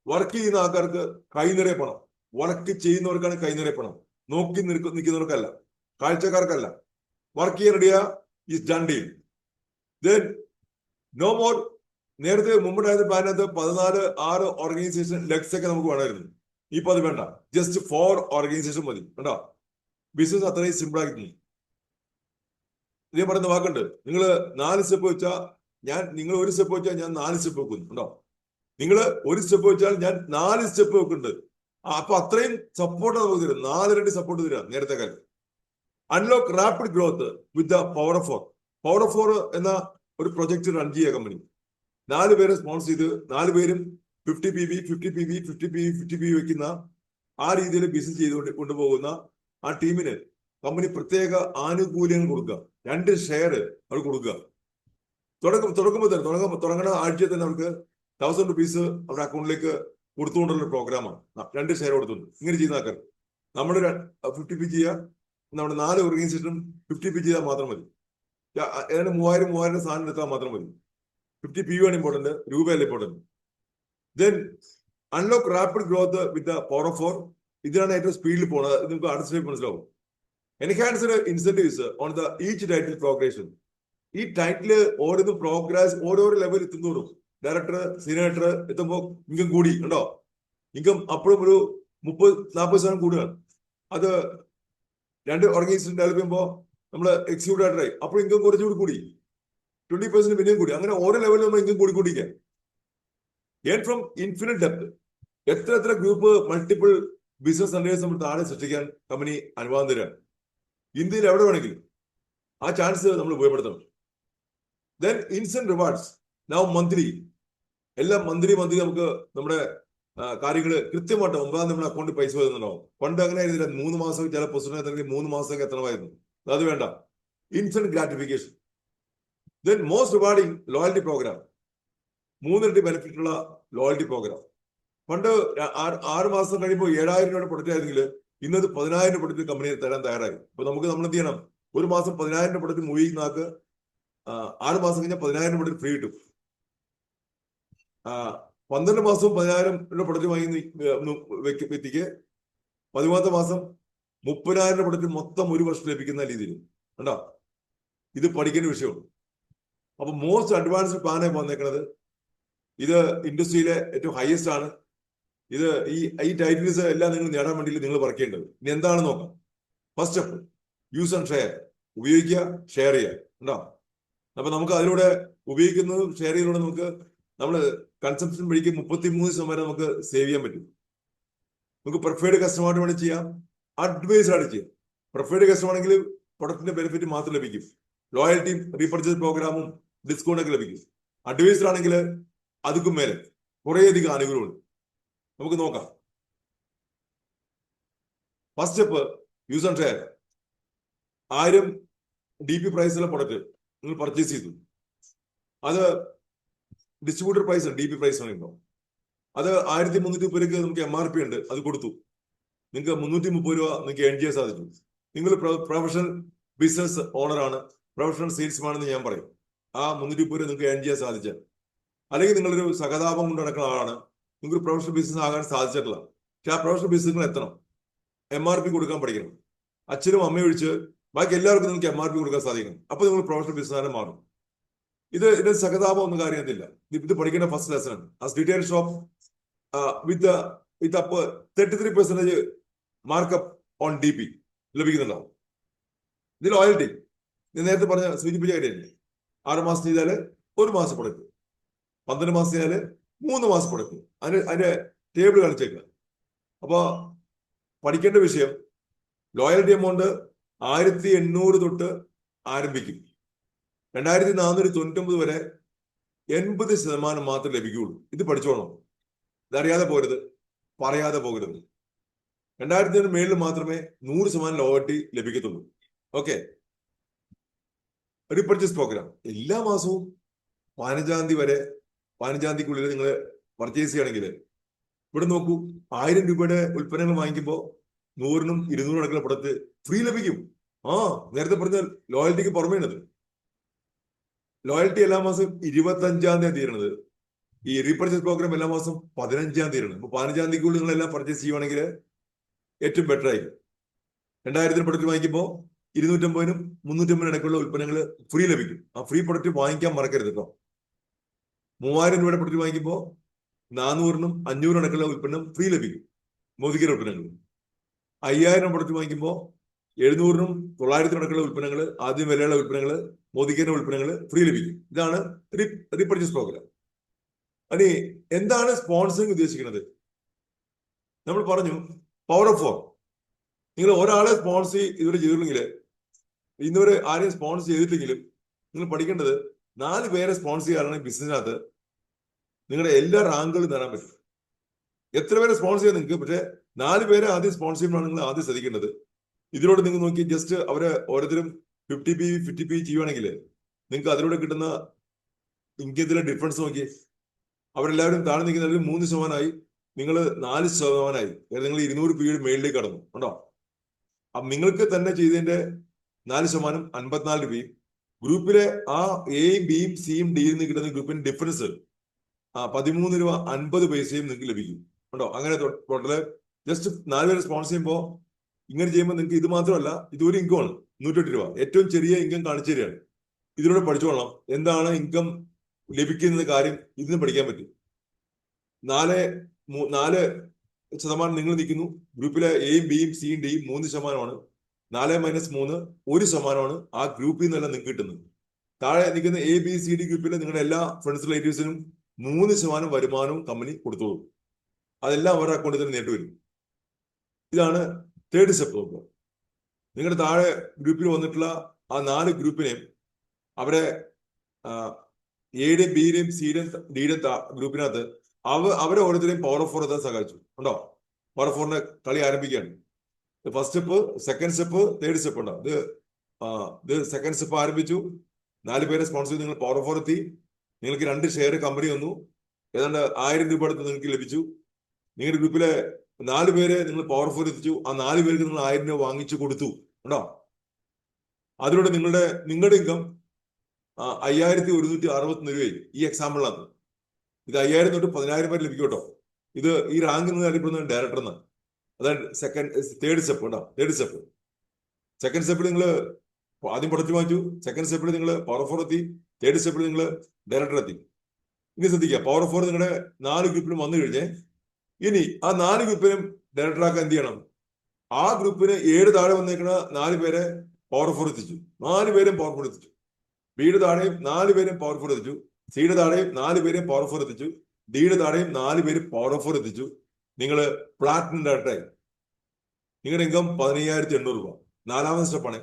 വർക്ക് ചെയ്യുന്ന ആൾക്കാർക്ക് കൈനിറയെ പണം. വർക്ക് ചെയ്യുന്നവർക്കാണ് കൈനിറയെ പണം. നോക്കി നിൽക്കുന്നവർക്കല്ല, കാഴ്ചക്കാർക്കല്ല. വർക്ക് ചെയ്യാൻ റെഡിയ is done deal. Then no more നേരത്തെ മുമ്പുണ്ടായിരുന്ന പ്ലാനകത്ത് 14 ഓർഗനൈസേഷൻ ലെഗ്സ് ഒക്കെ നമുക്ക് വേണമായിരുന്നു. ഇപ്പൊ അത് വേണ്ട, ജസ്റ്റ് 4 ഓർഗനൈസേഷൻ മതി. കണ്ടോ, ബിസിനസ് അത്രയും സിമ്പിൾ ആക്കി. ഞാൻ പറയുന്ന വാക്കുണ്ട്, നിങ്ങൾ 4 സ്റ്റെപ്പ് വെച്ചാൽ നിങ്ങൾ 1 സ്റ്റെപ്പ് വെച്ചാൽ ഞാൻ 4 സ്റ്റെപ്പ് വെക്കുന്നു. ഉണ്ടോ, നിങ്ങൾ 1 സ്റ്റെപ്പ് വെച്ചാൽ ഞാൻ 4 സ്റ്റെപ്പ് വെക്കുന്നുണ്ട്. അപ്പൊ അത്രയും സപ്പോർട്ട് നമുക്ക് തരും, 4 ഇരട്ടി സപ്പോർട്ട് തരാം നേരത്തെ കാലം. Unlock rapid growth with the power of 4. Power of 4 എന്ന ഒരു പ്രൊജക്ട് റൺ ചെയ്യുക കമ്പനി. 4 പേരെ സ്പോൺസർ ചെയ്ത് 4 പേരും 50 PB 50 PB 50 PB 50 PB വെക്കുന്ന ആ രീതിയിൽ ബിസിനസ് ചെയ്തുകൊണ്ട് കൊണ്ടുപോകുന്ന ആ ടീമിന് കമ്പനി പ്രത്യേക ആനുകൂല്യങ്ങൾ കൊടുക്കുക. 2 ഷെയർ അവർ കൊടുക്കുക. തുടങ്ങുന്ന ആഴ്ചയിൽ തന്നെ അവർക്ക് 1000 rupees അവരുടെ അക്കൗണ്ടിലേക്ക് കൊടുത്തുകൊണ്ടുള്ള പ്രോഗ്രാമാണ്. 2 ഷെയർ കൊടുത്തുണ്ട്. ഇങ്ങനെ ചെയ്യുന്ന ആൾക്കാർ നമ്മൾ 50 PB ചെയ്യുക, നമ്മുടെ 4 ഓർഗനൈസേഷനും 50 PB ചെയ്താൽ മാത്രം മതി. ഏതാണ്ട് 3000 സാധനം എടുത്താൽ മാത്രം മതി. 50 PB ആണ് ഇമ്പോർട്ടന്റ്, രൂപയല്ല important. Then unlock rapid growth with the power of 4. ഇതിനാണ് ഏറ്റവും സ്പീഡിൽ പോകുന്നത്. നിങ്ങൾക്ക് അടുത്ത സ്റ്റെപ്പ് മനസ്സിലാവും. Enhanced incentives on the each title progression. ഈ ടൈറ്റില് ഓരോന്നും പ്രോഗ്രസ് ഓരോരോ ലെവൽ എത്തുന്നതോറും ഡയറക്ടർ സീനിയർ ഡയറക്ടർ എത്തുമ്പോൾ ഇൻകം കൂടി. ഉണ്ടോ, ഇൻകം അപ്പോഴും ഒരു 30-40% കൂടുകയാണ്. അത് 2 ഓർഗനൈസേഷൻ ഡെവലപ്പ് ചെയ്യുമ്പോൾ നമ്മൾ എക്സിക്യൂട്ടീവ് ഡയറക്ടറായി, അപ്പോൾ ഇൻകം കുറച്ചുകൂടി കൂടി, 20% പിന്നെയും കൂടി. അങ്ങനെ ഓരോ ലെവലിൽ നമ്മൾ ഇൻകം കൂടിക്കൊണ്ടിരിക്കുക. Earn from infinite depth. എത്ര ഗ്രൂപ്പ് മൾട്ടിപ്പിൾ ബിസിനസ് സെന്റേഴ്സ് നമ്മൾ താഴെ സൃഷ്ടിക്കാൻ കമ്പനി അനുവാദം തരാണ്. ഇന്ത്യയിൽ എവിടെ വേണമെങ്കിലും ആ ചാൻസ് നമ്മൾ ഉപയോഗപ്പെടുത്തണം. Then instant rewards now monthly. എല്ലാം മന്ത്ലി നമുക്ക് നമ്മുടെ കാര്യങ്ങൾ കൃത്യമായിട്ട് 9-ാം നമ്മുടെ അക്കൗണ്ടിൽ പൈസ വരുന്നുണ്ടാവും. പണ്ട് അങ്ങനെ ആയിരുന്നില്ല, 3 മാസം ചില പൊസിഷനിൽ 3 മാസമൊക്കെ എത്തണമായിരുന്നു. അത് വേണ്ട, instant gratification. Then most rewarding loyalty programme. 3 ഇരട്ടി ബെനിഫിറ്റ് ഉള്ള ലോയൽറ്റി പ്രോഗ്രാം. പണ്ട് 6 മാസം കഴിയുമ്പോൾ 7000 രൂപയുടെ പ്രൊഡക്റ്റ് ആയിരുന്നെങ്കിൽ ഇന്നത് 10,000 പ്രൊഡക്റ്റ് കമ്പനി തരാൻ തയ്യാറായി. അപ്പൊ നമ്മൾ എന്ത് ചെയ്യണം, ഒരു മാസം 10,000 പ്രൊഡക്റ്റ് മുഴുവനാക്ക് 6 മാസം കഴിഞ്ഞാൽ 10,000 പ്രൊഡക്റ്റ് ഫ്രീ കിട്ടും. 12 മാസവും 10,000 പ്രൊഡക്റ്റ് വാങ്ങി വ്യക്തിക്ക് 14ാമത്തെ മാസം 30,000 പ്രൊഡക്റ്റ് മൊത്തം ഒരു വർഷം ലഭിക്കുന്ന രീതിയിൽ. കണ്ടോ, ഇത് പഠിക്കേണ്ട വിഷയമാണ്. അപ്പൊ മോസ്റ്റ് അഡ്വാൻസ്ഡ് പ്ലാനായി വന്നേക്കുന്നത് ഇത് ഇൻഡസ്ട്രിയിലെ ഏറ്റവും ഹയസ്റ്റ് ആണ്. ഇത് ഈ ടൈറ്റിൽസ് എല്ലാം നിങ്ങൾ നേടാൻ വേണ്ടി നിങ്ങൾ വർക്ക് ചെയ്യേണ്ടത്. ഇനി എന്താണെന്ന് നോക്കാം. First step use and share. ഉപയോഗിക്കുക, ഷെയർ ചെയ്യുക. ഉണ്ടോ, അപ്പൊ നമുക്ക് അതിലൂടെ ഉപയോഗിക്കുന്നതും ഷെയർ ചെയ്യുന്നതിലൂടെ നമുക്ക് നമ്മൾ കൺസംപ്ഷൻ വഴിക്ക് 33% നമുക്ക് സേവ് ചെയ്യാൻ പറ്റും. നമുക്ക് പ്രിഫേർഡ് കസ്റ്റമറായിട്ട് വേണ്ടി ചെയ്യാം, അഡ്വൈസ്ഡ് ആയിട്ട് ചെയ്യാം. പ്രിഫേർഡ് കസ്റ്റമർ ആണെങ്കിൽ പ്രൊഡക്റ്റിന്റെ ബെനിഫിറ്റ് മാത്രം ലഭിക്കും, ലോയൽറ്റിയും റീപർച്ചേസ് പ്രോഗ്രാമും ഡിസ്കൗണ്ട് ഒക്കെ ലഭിക്കും. അഡ്വൈസ്ഡ് ആണെങ്കിൽ അതുക്കും മേലെ കുറേയധികം ആനുകൂല്യമുണ്ട്. നമുക്ക് നോക്കാം. First step use and share. 1000 DP പ്രൈസുള്ള പ്രൊഡക്റ്റ് നിങ്ങൾ പർച്ചേസ് ചെയ്തു. അത് ഡിസ്ട്രിബ്യൂട്ടർ പ്രൈസ് DP പ്രൈസ് ആണോ, അത് 1330 രൂപയ്ക്ക് നമുക്ക് MRP ഉണ്ട്, അത് കൊടുത്തു. നിങ്ങൾക്ക് 330 രൂപ നിങ്ങൾക്ക് ഏൺ ചെയ്യാൻ സാധിച്ചു. നിങ്ങൾ പ്രൊഫഷണൽ ബിസിനസ് ഓണറാണ്, പ്രൊഫഷണൽ സെയിൽസ്മാൻ എന്ന് ഞാൻ പറയും. ആ 330 രൂപ നിങ്ങൾക്ക് ഏൺ ചെയ്യാൻ സാധിച്ചാൽ, അല്ലെങ്കിൽ നിങ്ങളൊരു സഹതാപം കൊണ്ട് നടക്കുന്ന ആളാണ്, നിങ്ങൾക്ക് പ്രൊഫഷണൽ ബിസിനസ് ആകാൻ സാധിച്ചിട്ടില്ല. പക്ഷെ ആ പ്രൊഫഷണൽ ബിസിനസ് എത്തണം, MRP കൊടുക്കാൻ പഠിക്കണം. അച്ഛനും അമ്മയും ഒഴിച്ച് ബാക്കി എല്ലാവർക്കും നിങ്ങൾക്ക് MRP കൊടുക്കാൻ സാധിക്കണം. അപ്പൊ നിങ്ങൾ പ്രൊഫഷണൽ ബിസിനസ് മാറും. ഇതിന്റെ സഹതാപം ഒന്നും കാര്യമൊന്നുമില്ല. ഇത് പഠിക്കേണ്ട ഫസ്റ്റ് ലെസൺ ആണ്. ആ retail shop with up 33% markup on DP ലഭിക്കുന്നുണ്ടാവും. ഇത് ലോയൽറ്റി ഞാൻ നേരത്തെ സൂചിപ്പിച്ച കാര്യമല്ലേ. 6 മാസം ചെയ്താല് 1 മാസം പ്രൊഡക്റ്റ്, 12 മാസം ചെയ്താല് 3 മാസം പ്രൊഡക്റ്റ്. അതിന്റെ ടേബിൾ കളിച്ചേക്കുക. അപ്പൊ പഠിക്കേണ്ട വിഷയം, ലോയൽറ്റി എമൗണ്ട് 1800 തൊട്ട് ആരംഭിക്കും. 2499 വരെ 80% മാത്രമേ ലഭിക്കുകയുള്ളൂ. ഇത് പഠിച്ചോണം. ഇതറിയാതെ പോകരുത്, പറയാതെ പോകരുത്. 2000 മേളിൽ മാത്രമേ 100% ലോയൽറ്റി ലഭിക്കത്തുള്ളൂ. ഓക്കെ. റീപർച്ചേസ് പ്രോഗ്രാം എല്ലാ മാസവും 15-ാം തീയതി വരെ, 15-ാം തീയതിക്കുള്ളിൽ നിങ്ങൾ പർച്ചേസ് ചെയ്യണമെങ്കിൽ ഇവിടെ നോക്കൂ, 1000 രൂപയുടെ ഉൽപ്പന്നങ്ങൾ വാങ്ങിക്കുമ്പോൾ 100-നും 200 അടക്കുന്ന പ്രൊഡക്റ്റ് ഫ്രീ ലഭിക്കും. നേരത്തെ പറഞ്ഞ ലോയൽറ്റിക്ക് പുറമേണത്. ലോയൽറ്റി എല്ലാ മാസം 25-ാം തീയതി തീരണത്. ഈ റീപർച്ചേസ് പ്രോഗ്രാം എല്ലാ മാസം 15-ാം തീയതി. അപ്പൊ 15-ാം തീയതിക്കുള്ളിൽ നിങ്ങൾ എല്ലാം പർച്ചേസ് ചെയ്യുവാണെങ്കിൽ ഏറ്റവും ബെറ്റർ ആയിരിക്കും. 2000 പ്രൊഡക്റ്റ് വാങ്ങിക്കുമ്പോൾ 250-നും 350-നും ഇടയ്ക്കുള്ള ഉൽപ്പന്നങ്ങൾ ഫ്രീ ലഭിക്കും. ആ ഫ്രീ പ്രൊഡക്റ്റ് വാങ്ങിക്കാൻ മറക്കരുത് കേട്ടോ. 3000 രൂപയുടെ പ്രൊഡക്റ്റ് വാങ്ങിക്കുമ്പോൾ 400-നും 500 കണക്കുള്ള ഉൽപ്പന്നം ഫ്രീ ലഭിക്കും, മോദിക്കയുടെ ഉൽപ്പന്നങ്ങൾ. 5000 പ്രൊഡക്റ്റ് വാങ്ങിക്കുമ്പോൾ 700-നും 900 കണക്കുള്ള ഉൽപ്പന്നങ്ങൾ, ആദ്യം വിലയുള്ള ഉൽപ്പന്നങ്ങൾ, മോദിക്കയുടെ ഉൽപ്പന്നങ്ങൾ ഫ്രീ ലഭിക്കും. ഇതാണ് റീപർച്ചേസ് പ്രോഗ്രാം. അനി എന്താണ് സ്പോൺസറിങ് ഉദ്ദേശിക്കുന്നത്? നമ്മൾ പറഞ്ഞു പവർ ഓഫ് 4. നിങ്ങൾ ഒരാളെ സ്പോൺസർ ഇതുവരെ ചെയ്തിട്ടുണ്ടെങ്കിൽ, ഇന്നുവരെ ആരെയും സ്പോൺസർ ചെയ്തിട്ടില്ലെങ്കിലും നിങ്ങൾ പഠിക്കേണ്ടത് 4 പേരെ സ്പോൺസർ ചെയ്യാനാണെങ്കിൽ ബിസിനസ്സിനകത്ത് നിങ്ങളുടെ എല്ലാ റാങ്കുകളും നേടാൻ പറ്റും. എത്ര പേരെ സ്പോൺസർ ചെയ്യാൻ നിങ്ങൾക്ക്, പക്ഷേ 4 പേരെ ആദ്യം സ്പോൺസർ ചെയ്യുമ്പോഴാണ് നിങ്ങൾ ആദ്യം ശ്രദ്ധിക്കേണ്ടത്. ഇതിലൂടെ നിങ്ങൾ നോക്കി ജസ്റ്റ് അവരെ ഓരോരുത്തരും 50p ചെയ്യുവാണെങ്കിൽ നിങ്ങൾക്ക് അതിലൂടെ കിട്ടുന്ന ഇൻകത്തിലെ ഡിഫറൻസ് നോക്കി. അവരെല്ലാവരും താഴെ നിൽക്കുന്നതിൽ 3%, നിങ്ങൾ 4%. നിങ്ങൾ 200p മേളിലേക്ക് കടന്നു ഉണ്ടോ? അപ്പൊ നിങ്ങൾക്ക് തന്നെ ചെയ്തതിന്റെ 4% 54 രൂപയും ഗ്രൂപ്പിലെ ആ എയും ബിയും സിയും ഡിയിൽ നിന്ന് കിട്ടുന്ന ഗ്രൂപ്പിന് ഡിഫറൻസ് 13 രൂപ 50 പൈസയും നിങ്ങൾക്ക് ലഭിക്കും ഉണ്ടോ? അങ്ങനെ ടോട്ടല് ജസ്റ്റ് 4 പേരെ സ്പോൺസർ ചെയ്യുമ്പോൾ ഇങ്ങനെ ചെയ്യുമ്പോൾ നിങ്ങൾക്ക് ഇത് മാത്രമല്ല, ഇതൊരു ഇൻകമാണ് 108 രൂപ. ഏറ്റവും ചെറിയ ഇൻകം കാണിച്ചു തരികയാണ്. ഇതിലൂടെ പഠിച്ചോളാം എന്താണ് ഇൻകം ലഭിക്കുന്ന കാര്യം. ഇതിന് പഠിക്കാൻ പറ്റും. 4% നിങ്ങൾ നിൽക്കുന്നു. ഗ്രൂപ്പിലെ എയും ബിയും സിയും ഡിയും 3%. 4 - 3 1%. ആ ഗ്രൂപ്പിൽ നിന്നെല്ലാം നിങ്ങൾക്ക് കിട്ടുന്നത്. താഴെ നിൽക്കുന്ന എ ബി സി ഡി ഗ്രൂപ്പിലെ നിങ്ങളുടെ എല്ലാ ഫ്രണ്ട്സ് റിലേറ്റീവ്സിനും 3% വരുമാനവും കമ്പനി കൊടുത്തോളൂ. അതെല്ലാം അവരുടെ അക്കൗണ്ടിൽ തന്നെ നേരിട്ട് വരും. ഇതാണ് തേർഡ് സ്റ്റെപ്പ് നോക്കുക. നിങ്ങളുടെ താഴെ ഗ്രൂപ്പിൽ വന്നിട്ടുള്ള ആ 4 ഗ്രൂപ്പിനെയും അവരെ എയുടെയും ബിയുടെയും സിയുടെയും ഡിയുടെയും ഗ്രൂപ്പിനകത്ത് അവരെ ഓരോരുത്തരെയും പവർ ഓഫ് 4 എത്താൻ സഹായിച്ചു ഉണ്ടോ? പവർ ഓഫ് 4ന്റെ കളി ആരംഭിക്കുകയാണ്. First step, second step, third step ഉണ്ടോ? ഇത് സെക്കൻഡ് സ്റ്റെപ്പ് ആരംഭിച്ചു. 4 പേരെ സ്പോൺസർ ചെയ്ത് നിങ്ങൾ പവർ ഓഫ് 4 എത്തി. നിങ്ങൾക്ക് 2 ഷെയർ കമ്പനി വന്നു. ഏതാണ്ട് 1000 രൂപ അടുത്ത് നിങ്ങൾക്ക് ലഭിച്ചു. നിങ്ങളുടെ ഗ്രൂപ്പിലെ 4 പേരെ നിങ്ങൾ പവർ ഓഫ് 4 എത്തിച്ചു. ആ 4 പേർക്ക് നിങ്ങൾ 1000 രൂപ വാങ്ങിച്ചു കൊടുത്തു ഉണ്ടോ? അതിലൂടെ നിങ്ങളുടെ ഇൻകം 5161 രൂപയായി. ഈ എക്സാമ്പിളിനകത്ത് ഇത് 5000 തൊട്ട് 10000 വരെ ലഭിക്കും കേട്ടോ. ഇത് ഈ റാങ്കിൽ നിന്ന് അറിയപ്പെടുന്ന ഡയറക്ടർ എന്നാണ്. അതാണ് തേർഡ് സ്റ്റെപ്പ് ഉണ്ടോ? Third step. സെക്കൻഡ് സ്റ്റെപ്പിൽ നിങ്ങൾ ആദ്യം പ്രൊഡക്റ്റ് വാങ്ങിച്ചു. സെക്കൻഡ് സ്റ്റെപ്പിൽ നിങ്ങൾ പവർ ഓഫ് 4 എത്തി. തേർഡ് സ്റ്റെപ്പിൽ നിങ്ങൾ ഡയറക്ടർ എത്തി. ഇനി ശ്രദ്ധിക്കുക, പവർ ഓഫ് 4 നിങ്ങളുടെ 4 ഗ്രൂപ്പിലും വന്നു കഴിഞ്ഞേ ഇനി ആ 4 ഗ്രൂപ്പിനും ഡയറക്ടറാക്കാൻ എന്ത് ചെയ്യണം? ആ ഗ്രൂപ്പിന് 7 താഴെ വന്നേക്കുന്ന 4 പേരെ പവർ ഓഫ് 4 എത്തിച്ചു. 4 പേരും പവർ 4 എത്തിച്ചു. ബിയുടെ താഴെയും 4 പേരും പവർ 4 എത്തിച്ചു. സിയുടെ താഴെയും 4 പേരും പവർ 4 എത്തിച്ചു. ഡിയുടെ താഴെയും 4 പേരും പവർ 4 എത്തിച്ചു. നിങ്ങൾ പ്ലാറ്റിനം ഡയറക്ടറായി. നിങ്ങളുടെ ഇൻകം 15800 രൂപ. 4ാമത്തെ സ്റ്റെപ്പാണ്.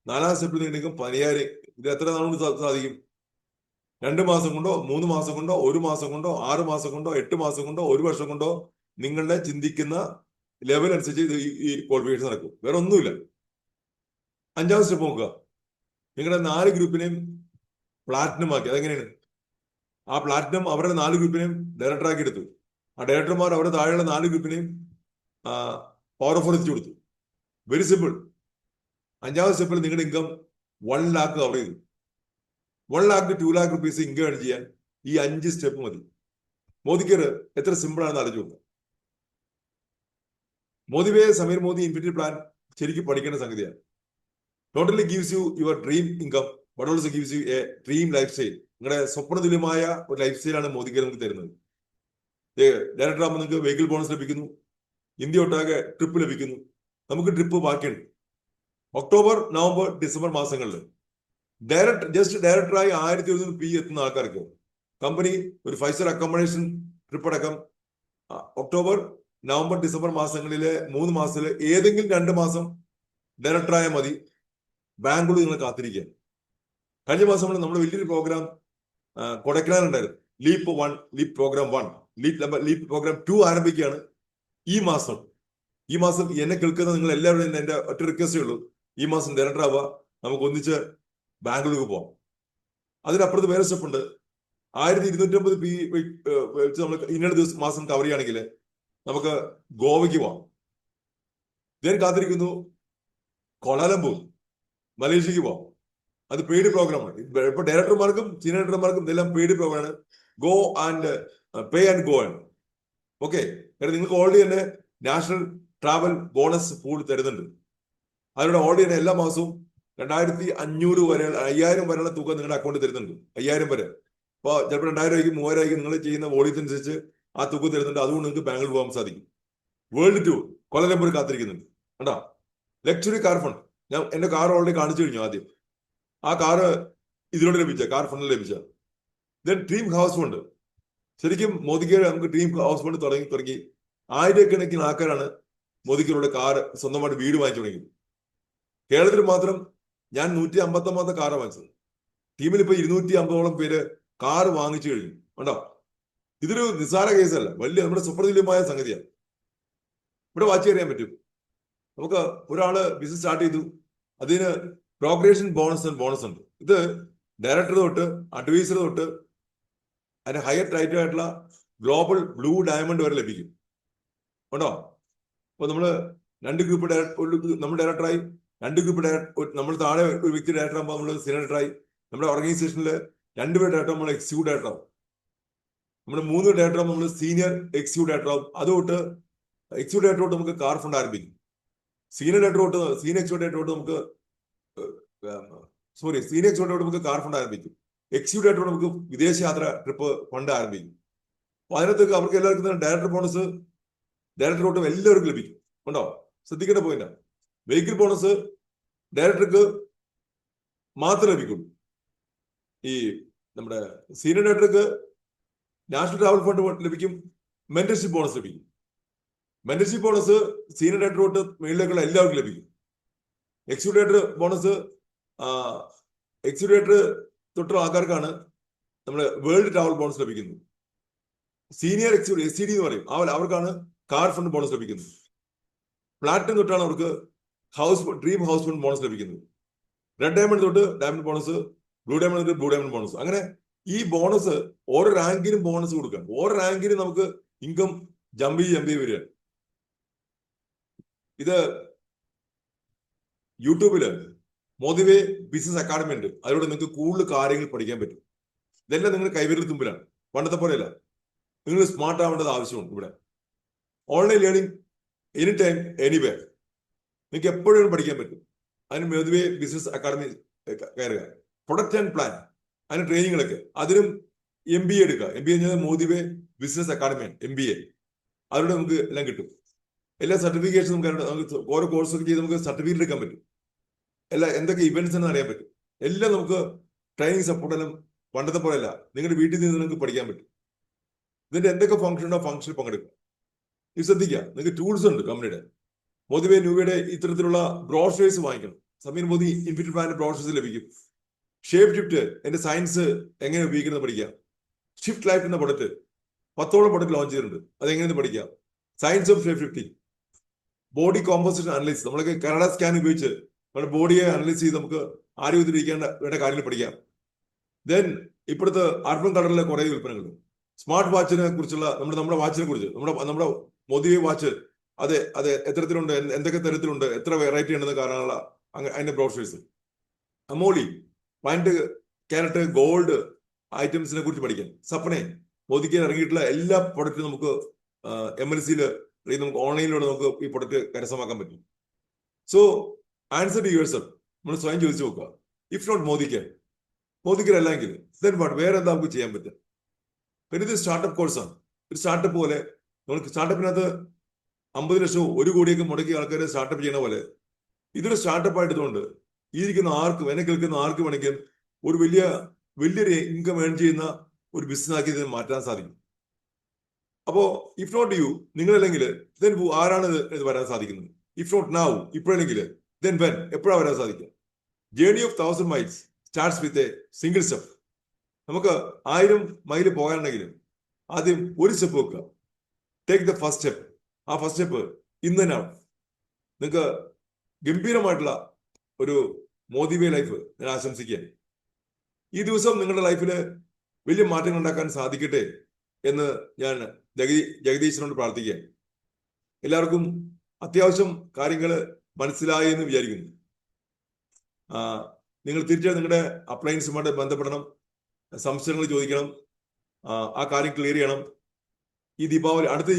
4ാം സ്റ്റെപ്പിൽ നിങ്ങളുടെ ഇൻകം 10000. ഇത് എത്ര നാൾ കൊണ്ട് സാധിക്കും? 2 മാസം കൊണ്ടോ, 3 മാസം കൊണ്ടോ, 1 മാസം കൊണ്ടോ, 6 മാസം കൊണ്ടോ, 8 മാസം കൊണ്ടോ, 1 വർഷം കൊണ്ടോ നിങ്ങളുടെ ചിന്തിക്കുന്ന ലെവൽ അനുസരിച്ച് ഈ ക്വാളിഫിക്കേഷൻ നടക്കും. വേറെ ഒന്നുമില്ല. 5ാം സ്റ്റെപ്പ് നോക്കുക. നിങ്ങളുടെ 4 ഗ്രൂപ്പിനെയും പ്ലാറ്റിനം ആക്കി. അതെങ്ങനെയാണ്? ആ പ്ലാറ്റിനം അവരുടെ 4 ഗ്രൂപ്പിനെയും ഡയറക്ടറാക്കി എടുത്തു. ആ ഡയറക്ടർമാർ അവരുടെ താഴെയുള്ള 4 ഗ്രൂപ്പിനെയും പവർ ഓഫ് 4 എത്തിച്ചു കൊടുത്തു. Very simple. 5ാമത്തെ സ്റ്റെപ്പിൽ നിങ്ങളുടെ ഇൻകം 1 lakh കവർ ചെയ്തു. 1 lakh to 2 lakh rupees income earn ചെയ്യാൻ ഈ 5 സ്റ്റെപ്പ് മതി. മോദിക്കർ എത്ര സിമ്പിൾ ആണെന്ന് ആലോചിച്ച് നോക്കുക. മോദിവേ സമീർ മോദി ഇൻഫിനിറ്റി പ്ലാൻ ശരിക്കും പഠിക്കേണ്ട സംഗതിയാണ്. Totally gives you your dream income, but also gives you A dream life style. നിങ്ങളുടെ സ്വപ്ന തുല്യമായ ഒരു ലൈഫ് സ്റ്റൈലാണ് മോദിക്കർ നിങ്ങൾക്ക് തരുന്നത്. ഡയറക്ടർ ആകുമ്പോൾ നിങ്ങൾക്ക് വെഹിക്കിൾ ബോണസ് ലഭിക്കുന്നു. ഇന്ത്യ ഒട്ടാകെ ട്രിപ്പ് ലഭിക്കുന്നു. നമുക്ക് ട്രിപ്പ് ബാക്കിയുണ്ട്. ഒക്ടോബർ, നവംബർ, ഡിസംബർ മാസങ്ങളിൽ ഡയറക്ടറായി 1100p എത്തുന്ന ആൾക്കാർക്ക് കമ്പനി ഒരു 5-star അക്കോമഡേഷൻ ട്രിപ്പ് അടക്കം ഒക്ടോബർ, നവംബർ, ഡിസംബർ മാസങ്ങളിലെ 3 മാസത്തില് ഏതെങ്കിലും 2 മാസം ഡയറക്ടറായ മതി. ബാംഗ്ലൂർ നിങ്ങൾ കാത്തിരിക്കുക. കഴിഞ്ഞ മാസം നമ്മൾ വലിയൊരു പ്രോഗ്രാം കൊടൈക്കനാൽ ഉണ്ടായിരുന്നു. ലീപ്പ് പ്രോഗ്രാം 1, ലീപ്പ് പ്രോഗ്രാം 2 ആരംഭിക്കുകയാണ് ഈ മാസം. ഈ മാസം എന്നെ കേൾക്കുന്ന നിങ്ങൾ എല്ലാവരും എന്റെ ഒറ്റ റിക്വസ്റ്റേ ഉള്ളൂ, ഈ മാസം ഡയറക്ടർ ആവുക. നമുക്ക് ഒന്നിച്ച് ബാംഗ്ലൂർക്ക് പോവാം. അതിനപ്പുറത്ത് വേറെ സ്റ്റെപ്പ് ഉണ്ട്. 1250p വെച്ച് നമ്മൾ ഇന്നൊരു ദിവസം മാസം കവർ ചെയ്യുകയാണെങ്കിൽ നമുക്ക് ഗോവയ്ക്ക് പോവാം. ഞാൻ കാത്തിരിക്കുന്നു കോലാലംപൂർ, മലേഷ്യക്ക് പോവാം. അത് പെയ്ഡ് പ്രോഗ്രാമാണ്. ഇപ്പൊ ഡയറക്ടർമാർക്കും സീനിയർ ഡയറക്ടർമാർക്കും ഇതെല്ലാം പെയ്ഡ് പ്രോഗ്രാമാണ്. Go and pay and go ആണ്. ഓക്കെ, കാരണം നിങ്ങൾക്ക് ഓൾറെഡി തന്നെ നാഷണൽ ട്രാവൽ ബോണസ് പൂൾ തരുന്നുണ്ട്. അതിലൂടെ ഓൾറെഡി തന്നെ എല്ലാ മാസവും 2500 വരെ 5000 വരെയുള്ള തുക നിങ്ങളുടെ അക്കൗണ്ടിൽ തരുന്നുണ്ട്. 5000 വരെ. അപ്പോൾ ചിലപ്പോൾ 2000 രൂപയ്ക്ക് 3000 രൂപയ്ക്ക് നിങ്ങൾ ചെയ്യുന്ന വോളിയത്തിനനുസരിച്ച് ആ തുക തരുന്നുണ്ട്. അതുകൊണ്ട് നിങ്ങൾക്ക് ബാംഗ്ലൂർ പോകാൻ സാധിക്കും. വേൾഡ് ടൂർ കൊല്ലംപൂർ കാത്തിരിക്കുന്നുണ്ട്. കണ്ടോ, ലക്ഷറി കാർ ഫണ്ട്. ഞാൻ എന്റെ കാർ ഓൾറെഡി കാണിച്ചു കഴിഞ്ഞു. ആദ്യം ആ കാറ് ഇതിലൂടെ ലഭിച്ച കാർ ഫണ്ടിൽ ലഭിച്ച. Then dream house fund. ശരിക്കും മോദിക്ക് നമുക്ക് ഡ്രീം ഹൗസ് ഫണ്ട് തുടങ്ങി ആയിരക്കണക്കിന് ആൾക്കാരാണ് മോദിക്കരുടെ കാർ സ്വന്തമായിട്ട് വീട് വാങ്ങിച്ചു തുടങ്ങി. കേരളത്തിൽ മാത്രം ഞാൻ 159 കാറാണ് വാങ്ങിച്ചത്. ടീമിൽ ഇപ്പൊ 250ഓളം പേര് കാർ വാങ്ങിച്ചു കഴിഞ്ഞു. കണ്ടോ, ഇതൊരു നിസ്സാര കേസല്ല, വലിയ നമ്മുടെ സുപ്രതുല്യമായ സംഗതിയാണ്. ഇവിടെ വാച്ച് അറിയാൻ പറ്റും. നമുക്ക് ഒരാള് ബിസിനസ് സ്റ്റാർട്ട് ചെയ്തു, അതിന് പ്രോഗ്രഷൻ ബോണസ് ഉണ്ട്. ഇത് ഡയറക്ടർ തൊട്ട് അഡ്വൈസർ തൊട്ട് അതിന്റെ ഹയർ ടൈറ്റിൽ ആയിട്ടുള്ള ഗ്ലോബൽ ബ്ലൂ ഡയമണ്ട് വരെ ലഭിക്കും. ഉണ്ടോ? അപ്പൊ നമ്മള് 2 ഗ്രൂപ്പ് നമ്മൾ ഡയറക്ടറായി, 2 ഗ്രൂപ്പ് നമ്മൾ താഴെ ഒരു വ്യക്തി ഡയറക്ടർ ആകുമ്പോൾ നമ്മൾ സീനിയർ ഡയറക്ടറായി. നമ്മുടെ ഓർഗനൈസേഷനിൽ 2 പേര് ഡയറക്ടർ നമ്മൾ എക്സിക്യൂട്ടീവ് ഡയറക്ടർ ആവും. നമ്മൾ 3 ഡയറക്ടർ നമ്മൾ സീനിയർ എക്സിക്യൂട്ടീവ് ഡയറക്ടർ ആവും. അതുകൊണ്ട് എക്സിക്യൂട്ടീവ് ഡയറക്ടർ തൊട്ട് നമുക്ക് കാർ ഫണ്ട് ആരംഭിക്കും. സീനിയർ എക്സിക്യൂട്ടീവ് ഡയറക്ടർ തൊട്ട് നമുക്ക് നമുക്ക് കാർ ഫണ്ട് ആരംഭിക്കും. എക്സിക്യൂട്ടീവ് ഡയറക്ടർ നമുക്ക് വിദേശയാത്ര ട്രിപ്പ് ഫണ്ട് ആരംഭിക്കും. അപ്പൊ അതിനകത്ത് അവർക്ക് എല്ലാവർക്കും ഡയറക്ടർ ബോണസ് ഡയറക്ടർ തൊട്ടും എല്ലാവർക്കും ലഭിക്കും. ഉണ്ടോ? ശ്രദ്ധിക്കേണ്ട പോയിന്റ്. വെഹിക്കിൾ ബോണസ് ഡയറക്ടർക്ക് മാത്രം ലഭിക്കും. ഈ നമ്മുടെ സീനിയർ ഡയറക്ടർക്ക് നാഷണൽ ട്രാവൽ ഫണ്ട് ലഭിക്കും. മെന്റർഷിപ്പ് ബോണസ് ലഭിക്കും. മെന്റർഷിപ്പ് ബോണസ് സീനിയർ ഡയറക്ടർ തൊട്ട് മേളിലേക്കുള്ള എല്ലാവർക്കും ലഭിക്കും. Executive director bonus executive director തൊട്ടുള്ള ആൾക്കാർക്കാണ് നമ്മൾ വേൾഡ് ട്രാവൽ ബോണസ് ലഭിക്കുന്നത്. സീനിയർ എക്സിക്യൂട്ടീവ് SCD എന്ന് പറയും, അവർക്കാണ് കാർ ഫണ്ട് ബോണസ് ലഭിക്കുന്നത്. പ്ലാറ്റിനം തൊട്ടാണ് അവർക്ക് ഡ്രീം ഹൗസ് ഫണ്ട് ബോണസ് ലഭിക്കുന്നത്. റെഡ് ഡയമണ്ട് തൊട്ട് ഡയമണ്ട് ബോണസ്, ബ്ലൂ ഡയമണ്ട് തൊട്ട് ബ്ലൂ ഡയമണ്ട് ബോണസ്. അങ്ങനെ ഈ ബോണസ് ഓരോ റാങ്കിനും ബോണസ് കൊടുക്കാം. ഓരോ റാങ്കിനും നമുക്ക് ഇൻകം ജമ്പ് ചെയ്ത് വരിക. ഇത് യൂട്യൂബില് മോദിവേ ബിസിനസ് അക്കാഡമി ഉണ്ട്. അതിലൂടെ നിങ്ങൾക്ക് കൂടുതൽ കാര്യങ്ങൾ പഠിക്കാൻ പറ്റും. ഇതെല്ലാം നിങ്ങൾ കൈവിരൽ തുമ്പിലാണ്. പണ്ടത്തെ പോലെയല്ല. നിങ്ങൾ സ്മാർട്ട് ആവേണ്ടത് ആവശ്യമുണ്ട്. ഇവിടെ online learning any time anyway നിങ്ങൾക്ക് എപ്പോഴും പഠിക്കാൻ പറ്റും. അതിന് മോദിവേ ബിസിനസ് അക്കാഡമി കയറുക. പ്രൊഡക്റ്റ് ആൻഡ് പ്ലാൻ, അതിന് ട്രെയിനിങ്ങളൊക്കെ. അതിനും MBA എടുക്കുക. MBA മോദിവേ ബിസിനസ് അക്കാഡമിയാണ് MBA. അതിലൂടെ നമുക്ക് എല്ലാം കിട്ടും. എല്ലാ സർട്ടിഫിക്കേഷൻ നമുക്ക് ഓരോ കോഴ്സൊക്കെ ചെയ്ത് നമുക്ക് സർട്ടിഫിക്കറ്റ് എടുക്കാൻ പറ്റും. എന്തൊക്കെ ഇവന്റ്സ് എന്ന് അറിയാൻ പറ്റും. എല്ലാം നമുക്ക് ട്രെയിനിങ് സപ്പോർട്ടെല്ലാം പണ്ടത്തെ പോലെയല്ല. നിങ്ങളുടെ വീട്ടിൽ നിന്ന് നിങ്ങൾക്ക് പഠിക്കാൻ പറ്റും. ഇതിന്റെ എന്തൊക്കെ ഫംഗ്ഷൻ ഉണ്ടോ ഫംഗ്ഷനിൽ പങ്കെടുക്കുക. ഇത് ശ്രദ്ധിക്കുക. നിങ്ങൾക്ക് ടൂൾസ് ഉണ്ട് കമ്പനിയുടെ. മോദിവേ ന്യൂവയുടെ ഇത്തരത്തിലുള്ള ബ്രോഷേഴ്സ് വാങ്ങിക്കണം. Sameer Modi infinite plan brochures ലഭിക്കും. ഷേപ്പ് ഷിഫ്റ്റ് എന്റെ സയൻസ് എങ്ങനെ ഉപയോഗിക്കുന്നത് പഠിക്കാം. ഷിഫ്റ്റ് ലൈഫ് എന്ന പ്രൊഡക്റ്റ് 10ഓളം പ്രൊഡക്റ്റ് ലോഞ്ച് ചെയ്തിട്ടുണ്ട്. അതെങ്ങനെയെന്ന് പഠിക്കാം. Science of shape shifting, body composition analyse, നമ്മളൊക്കെ കനഡ സ്കാൻ ഉപയോഗിച്ച് നമ്മുടെ ബോഡിയെ അനലൈസ് ചെയ്ത് നമുക്ക് ആരോഗ്യത്തിലിരിക്കേണ്ട വേണ്ട കാര്യങ്ങൾ പഠിക്കാം. ദെൻ ഇപ്പോഴത്തെ അർബൻ കളറിലെ കുറെ ഉൽപ്പന്നങ്ങൾ, സ്മാർട്ട് വാച്ചിനെ കുറിച്ചുള്ള നമ്മുടെ വാച്ചിനെ കുറിച്ച് നമ്മുടെ മോദിവേ വാച്ച് അത് എത്തരത്തിലുണ്ട്, എന്തൊക്കെ തരത്തിലുണ്ട്, എത്ര വെറൈറ്റി ഉണ്ടെന്ന് കാണാനുള്ള അതിന്റെ ബ്രോഷേഴ്സ്. അമോളി പൈന്റ് ക്യാരറ്റ് ഗോൾഡ് ഐറ്റംസിനെ കുറിച്ച് പഠിക്കാം. സപ്നെ മോദിക്ക് ഇറങ്ങിയിട്ടുള്ള എല്ലാ പ്രൊഡക്റ്റും നമുക്ക് MNCയിൽ നമുക്ക് ഓൺലൈനിലൂടെ നമുക്ക് ഈ പ്രൊഡക്റ്റ് കരസ്ഥമാക്കാൻ പറ്റും. So answer to yourself. നമ്മൾ സ്വയം ചോദിച്ചു നോക്കുക. ഇഫ് നോട്ട് മോദിക്ക് അല്ലെങ്കിൽ ദെൻ വാട്ട്, വേറെ എന്താ നമുക്ക് ചെയ്യാൻ പറ്റും? പിന്നെ ഇത് സ്റ്റാർട്ടപ്പ് കോഴ്സാണ്. ഒരു സ്റ്റാർട്ടപ്പ് പോലെ നമുക്ക് സ്റ്റാർട്ടപ്പിനകത്ത് 50 ലക്ഷവും 1 കോടിയൊക്കെ മുടക്കി ആൾക്കാർ സ്റ്റാർട്ടപ്പ് ചെയ്യണ പോലെ ഇതൊരു സ്റ്റാർട്ടപ്പ് ആയതുകൊണ്ട് ഈ ഇരിക്കുന്ന ആർക്കും, എന്നെ കേൾക്കുന്ന ആർക്കും വേണമെങ്കിൽ ഒരു വലിയൊരു ഇൻകം ഏൺ ചെയ്യുന്ന ഒരു ബിസിനസ് ആക്കി ഇതിനെ മാറ്റാൻ സാധിക്കും. അപ്പോ ഇഫ് നോട്ട് യു, നിങ്ങളല്ലെങ്കിൽ ദെൻ ആരാണ് ഇത് വരാൻ സാധിക്കുന്നത്? ഇഫ് നോട്ട് നൗ, ഇപ്പോഴെങ്കിൽ ദെൻ വെൻ, എപ്പോഴാണ് വരാൻ സാധിക്കുക? Journey of 1000 miles starts with a single step. നമുക്ക് 1000 മൈൽ പോകാനുണ്ടെങ്കിൽ ആദ്യം ഒരു സ്റ്റെപ്പ് വെക്കുക. Take the first step. ആ ഫസ്റ്റ് സ്റ്റെപ്പ് ഇന്ന് തന്നെ ആവും. നിങ്ങൾക്ക് ഗംഭീരമായിട്ടുള്ള ഒരു മോദിവേ ലൈഫ് ഞാൻ ആശംസിക്കുക. ഈ ദിവസം നിങ്ങളുടെ ലൈഫിൽ വലിയ മാറ്റങ്ങൾ ഉണ്ടാക്കാൻ സാധിക്കട്ടെ എന്ന് ഞാൻ ജഗദീശനോട് പ്രാർത്ഥിക്കുക. എല്ലാവർക്കും അത്യാവശ്യം കാര്യങ്ങൾ മനസ്സിലായി എന്ന് വിചാരിക്കുന്നു. നിങ്ങൾ തീർച്ചയായും നിങ്ങളുടെ അപ്ലയൻസുമായിട്ട് ബന്ധപ്പെടണം, സംശയങ്ങൾ ചോദിക്കണം, ആ കാര്യം ക്ലിയർ ചെയ്യണം. ഈ അടുത്ത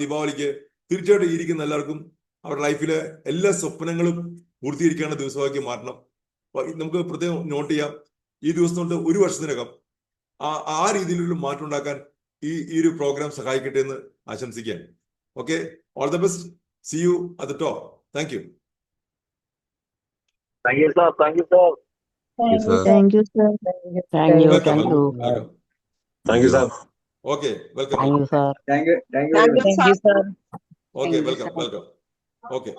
ദീപാവലിക്ക് തീർച്ചയായിട്ടും ഇരിക്കുന്ന എല്ലാവർക്കും അവരുടെ ലൈഫിലെ എല്ലാ സ്വപ്നങ്ങളും പൂർത്തീകരിക്കാനുള്ള ദിവസമാക്കി മാറ്റണം. നമുക്ക് പ്രത്യേകം നോട്ട് ചെയ്യാം. ഈ ദിവസം തൊട്ട് 1 വർഷത്തിനകം ആ രീതിയിലൊരു മാറ്റം ഉണ്ടാക്കാൻ ഈ ഒരു പ്രോഗ്രാം സഹായിക്കട്ടെ എന്ന് ആശംസിക്കാൻ. Okay, all the best. See you at the top. Thank you. Thank you, sir. Thank you, sir. Thank you, sir. Thank you, welcome thank you. Welcome. Thank you, sir. Okay, welcome. Thank you, sir. Thank you. Thank you, sir. Okay, Thank you, welcome sir. Welcome. Okay.